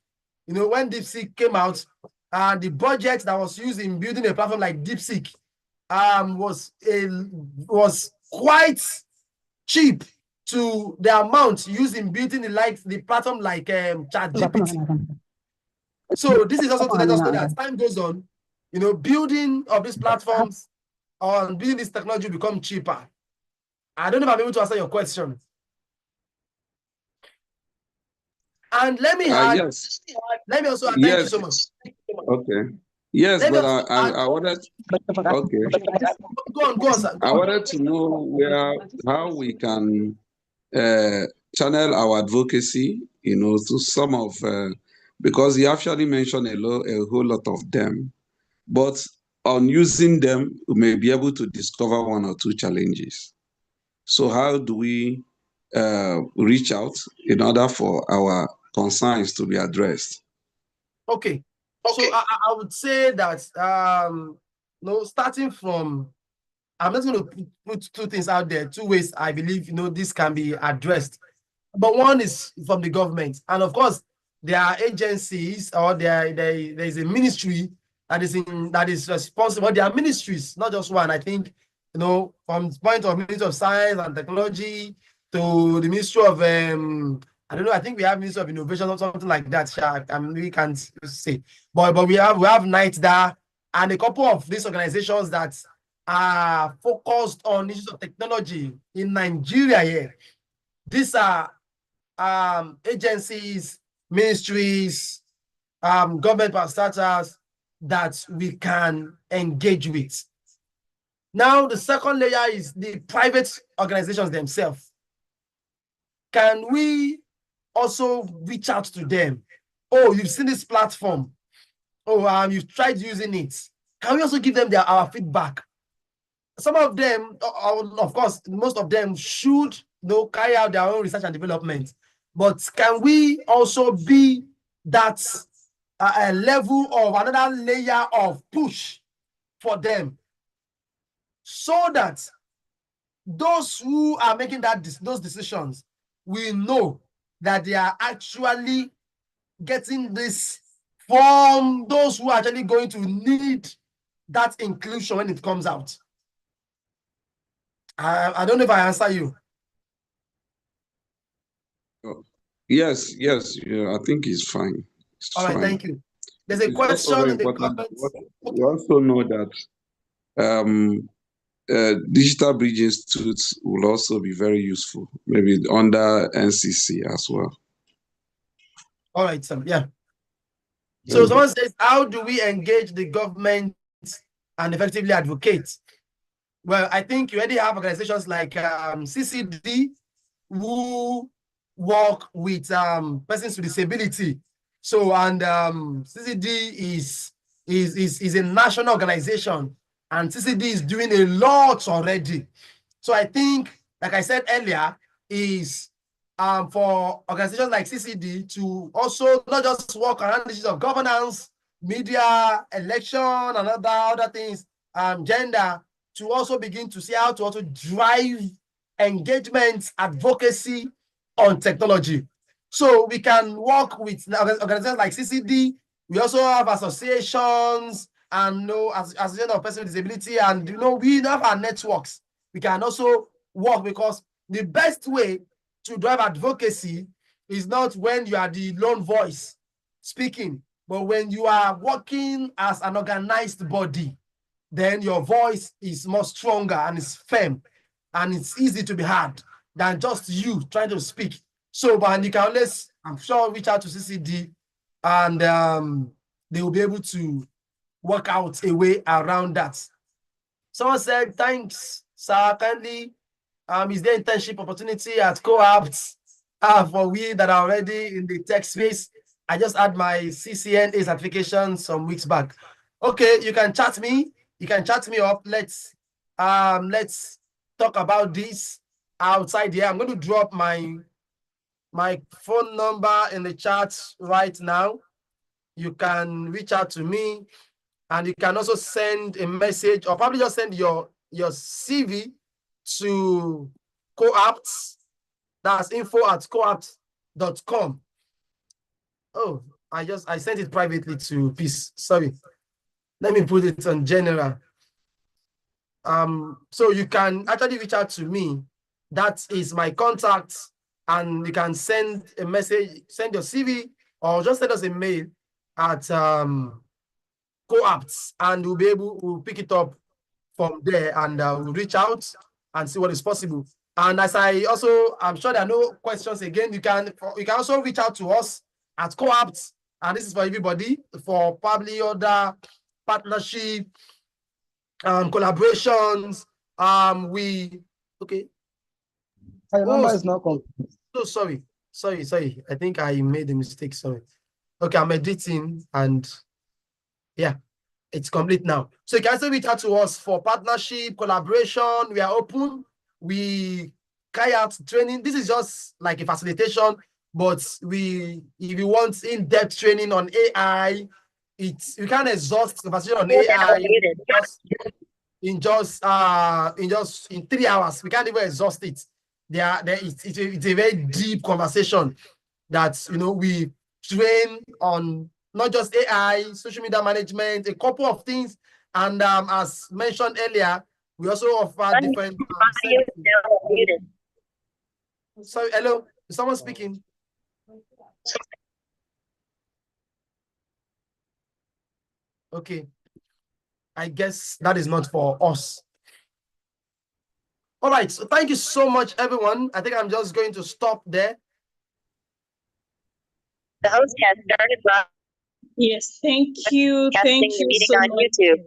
when DeepSeek came out, the budget that was used in building a platform like DeepSeek was quite cheap to the amount used in building the platform like ChatGPT. So this is also to let us know that as time goes on, building of these platforms or building this technology will become cheaper. I don't know if I'm able to answer your question. And let me add, yes. Let me also add, Yes. thank you so much. Okay. Yes, but I wanted, okay. Go on, sir. I wanted to know how we can channel our advocacy, to some of, because you actually mentioned a whole lot of them, but on using them, we may be able to discover one or two challenges. So how do we reach out in order for our concerns to be addressed? Okay. So I would say that starting from, I'm just going to put two things out there, two ways I believe this can be addressed. But one is from the government, and of course there are agencies or there is a ministry that is responsible. There are ministries, not just one. I think from the point of Ministry of Science and Technology to the Ministry of I don't know. I think we have Ministry of Innovation or something like that. We can't say, but we have NITDA and a couple of these organizations that are focused on issues of technology in Nigeria here. These are agencies, ministries, government parastatals that we can engage with. Now, the second layer is the private organizations themselves. Can we also reach out to them? Oh, you've seen this platform. Oh, you've tried using it. Can we also give them our feedback? Some of them, of course, most of them should carry out their own research and development. But can we also be that level of another layer of push for them, so that those who are making those decisions will know that they are actually getting this from those who are actually going to need that inclusion when it comes out? I don't know if I answer you. Yes, I think it's fine. All right, thank you. There's a question in the comments. We also know that digital bridge institutes will also be very useful, maybe under NCC as well. All right, Sam. Yeah. So someone says, how do we engage the government and effectively advocate? Well, I think you already have organizations like CCD who work with persons with disability. So, and CCD is a national organization, and CCD is doing a lot already. So I think, like I said earlier, is for organizations like CCD to also not just work around issues of governance, media, election, and other things, gender, to also begin to see how to also drive engagement, advocacy on technology. So we can work with organizations like CCD. We also have associations and association of persons with disability, and we have our networks. We can also work, because the best way to drive advocacy is not when you are the lone voice speaking, but when you are working as an organized body. Then your voice is more stronger and it's firm, and it's easy to be heard than just you trying to speak. So, but you can always, I'm sure, reach out to CCD, and they will be able to work out a way around that. Someone said, thanks, sir, kindly. Is there internship opportunity at co-ops for we that are already in the tech space? I just had my CCNA certification some weeks back. Okay, you can chat me. You can chat me up. Let's talk about this outside here. I'm going to drop my phone number in the chat right now. You can reach out to me, and you can also send a message, or probably just send your CV to coapts. That's info@coapts.com. Oh, I sent it privately to Peace. Sorry. Let me put it on general. So you can actually reach out to me. That is my contact, and you can send a message, send your CV, or just send us a mail at coapts, and we'll pick it up from there, and we'll reach out and see what is possible. And as I'm sure there are no questions again. You can also reach out to us at coapts, and this is for everybody, for probably other partnership, collaborations. Okay. The number is not complete. So sorry. I think I made a mistake. Sorry. Okay, I'm editing, and yeah, it's complete now. So you can also reach out to us for partnership, collaboration. We are open. We carry out training. This is just like a facilitation, but if you want in-depth training on AI, you can't exhaust the facilitation on AI in 3 hours. We can't even exhaust it. It's a very deep conversation that we train on, not just AI, social media management, a couple of things. And as mentioned earlier, we also offer different Sorry, hello, is someone speaking? Okay, I guess that is not for us. All right, so thank you so much, everyone. I think I'm just going to stop there. The host has started live. Yes, thank you. Thank you so on much. YouTube.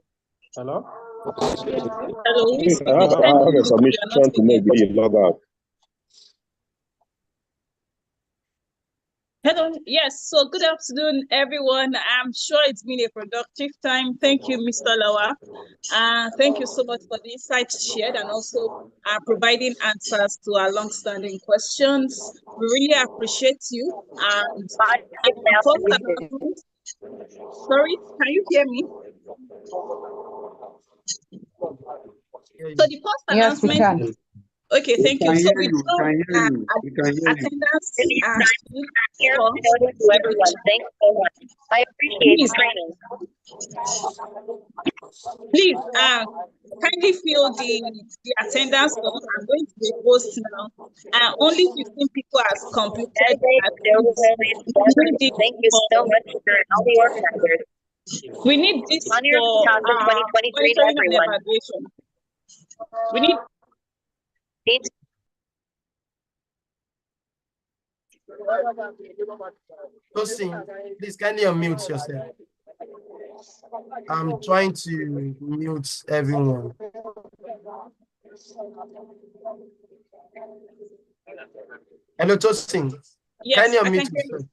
Hello? Hello, who is I have a submission to make before you log out. Hello. Yes. So good afternoon, everyone. I'm sure it's been a productive time. Thank you, Mr. Lawal. Thank you so much for the insights shared, and also providing answers to our long-standing questions. We really appreciate you. Sorry, can you hear me? So the first announcement. Yes, we can. Okay, thank you. So we can hear you. attendance Here to everyone. Thanks so much. I appreciate the training. Please, kindly fill the attendance form. I'm going to be post now. Only 15 people has completed. Thank you so much for all the organizers. We need this On your for conference 2023 to monitoring and everyone. evaluation. We need. Please kindly unmute yourself. I'm trying to mute everyone. Hello, Tosin. Yes, Can you I unmute can hear yourself? you.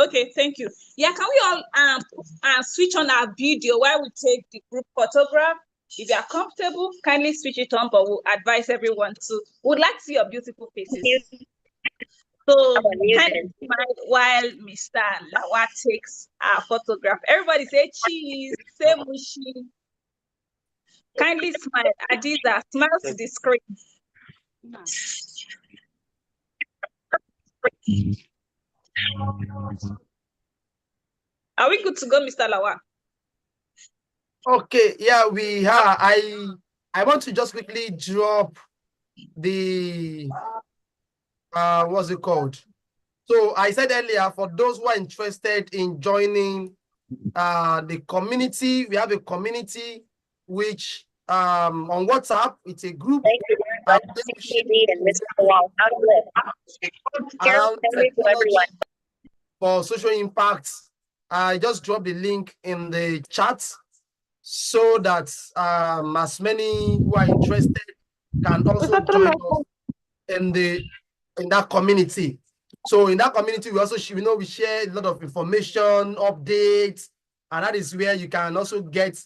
Okay, thank you. Yeah, can we all switch on our video while we take the group photograph? If you are comfortable, kindly switch it on, but we'll advise everyone to. We'd like to see your beautiful faces. So kindly smile while Mr. Lawal takes our photograph. Everybody say cheese, say mushi. Kindly smile. Adiza, smile to the screen. Are we good to go, Mr. Lawal? Okay, yeah, we are. I want to just quickly drop the what's it called? So I said earlier, for those who are interested in joining the community, we have a community which on WhatsApp, it's a group. Thank you very much, and Mr. Lawal. How to live. Around technology for social impact. I just dropped the link in the chat so that as many who are interested can also join us in that community. So in that community, we also we share a lot of information, updates, and that is where you can also get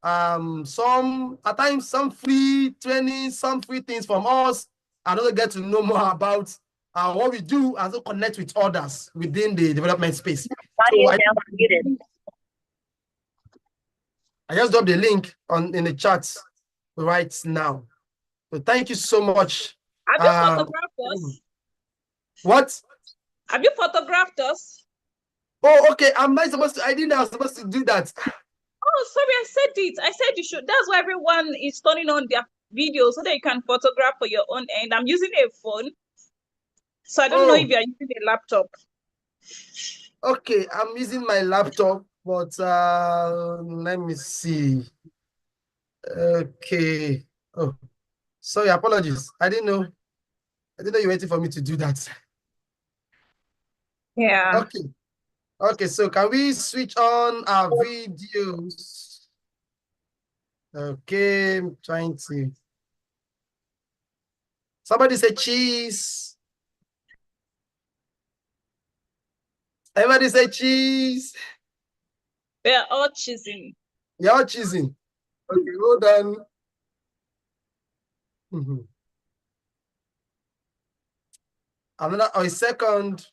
some at times some free training, some free things from us, and also get to know more about what we do and also connect with others within the development space. So I just dropped the link in the chat right now. So thank you so much. Have you photographed us? What? Have you photographed us? Oh, okay. I didn't know I was supposed to do that. Oh, sorry, I said it. I said you should. That's why everyone is turning on their video so that you can photograph for your own end. I'm using a phone, so I don't know if you're using a laptop. Okay, I'm using my laptop, but let me see. Okay. Oh, sorry, apologies. I didn't know you were waiting for me to do that. Yeah. Okay. Okay, so can we switch on our videos? Okay, I'm trying to. Somebody say cheese. Everybody say cheese. We are all cheesing. You're all cheesing. Okay, hold on. A second.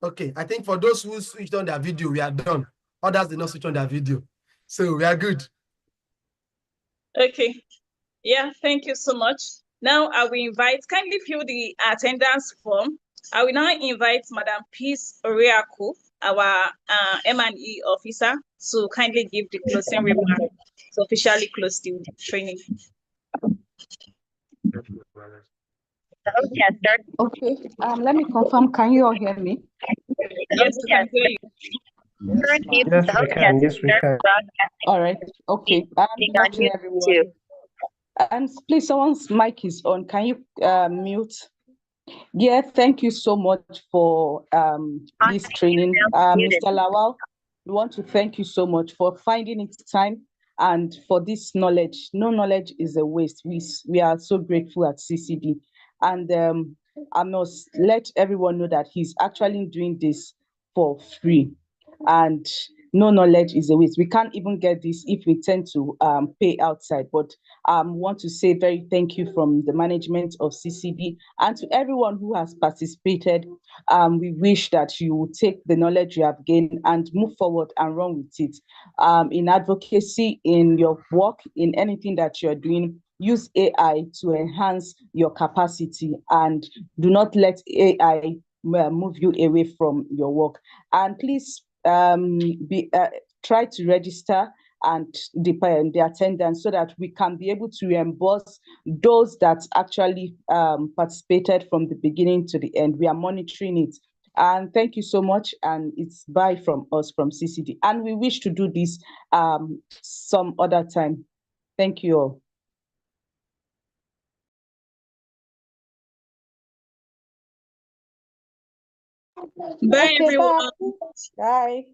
Okay, I think for those who switched on their video, we are done. Others did not switch on their video. So we are good. Okay. Yeah, thank you so much. Now I will kindly fill the attendance form. I will now invite Madam Peace Oriaku, our M&E officer, to kindly give the closing remark to officially close the training. Okay, let me confirm. Can you all hear me? Yes, we can hear you. Yes, we can. Yes, we can. All right. Okay. Good afternoon, everyone. And please, someone's mic is on. Can you mute? Yeah, thank you so much for this training. Mr. Lawal, we want to thank you so much for finding it time and for this knowledge. No knowledge is a waste. We are so grateful at CCD. And I must let everyone know that he's actually doing this for free. And no knowledge is a waste. We can't even get this if we tend to pay outside. But want to say very thank you from the management of CCD and to everyone who has participated. We wish that you will take the knowledge you have gained and move forward and run with it. In advocacy, in your work, in anything that you're doing, use AI to enhance your capacity and do not let AI move you away from your work. And please try to register and the attendance so that we can be able to reimburse those that actually participated from the beginning to the end. We are monitoring it. And thank you so much. And it's bye from us from CCD. And we wish to do this some other time. Thank you all. Bye, everyone. Bye.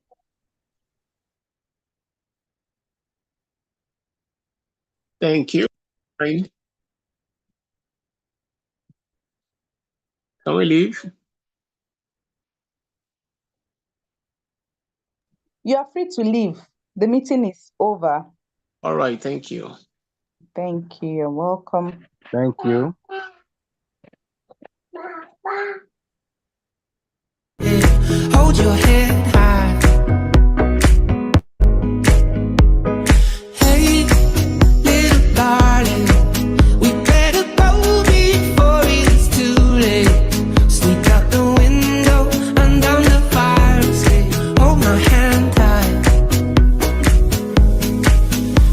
Thank you. Can we leave? You are free to leave. The meeting is over. All right, thank you. Thank you. You're welcome. Thank you. Hold your head high. Hey, little darling, we better go before it's too late. Sneak out the window and down the fire escape. Hold my hand tight.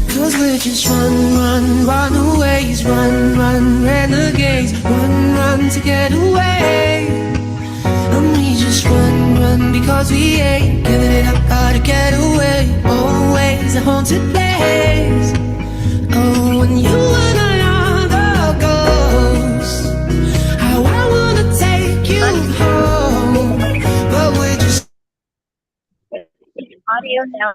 'Cause we're just runaways, run, renegades, run to get away. And we just run because we ain't giving it up, gotta get away. Always a haunted place. Oh, when you and I are the ghosts, how I wanna take you home, but we're just audio now.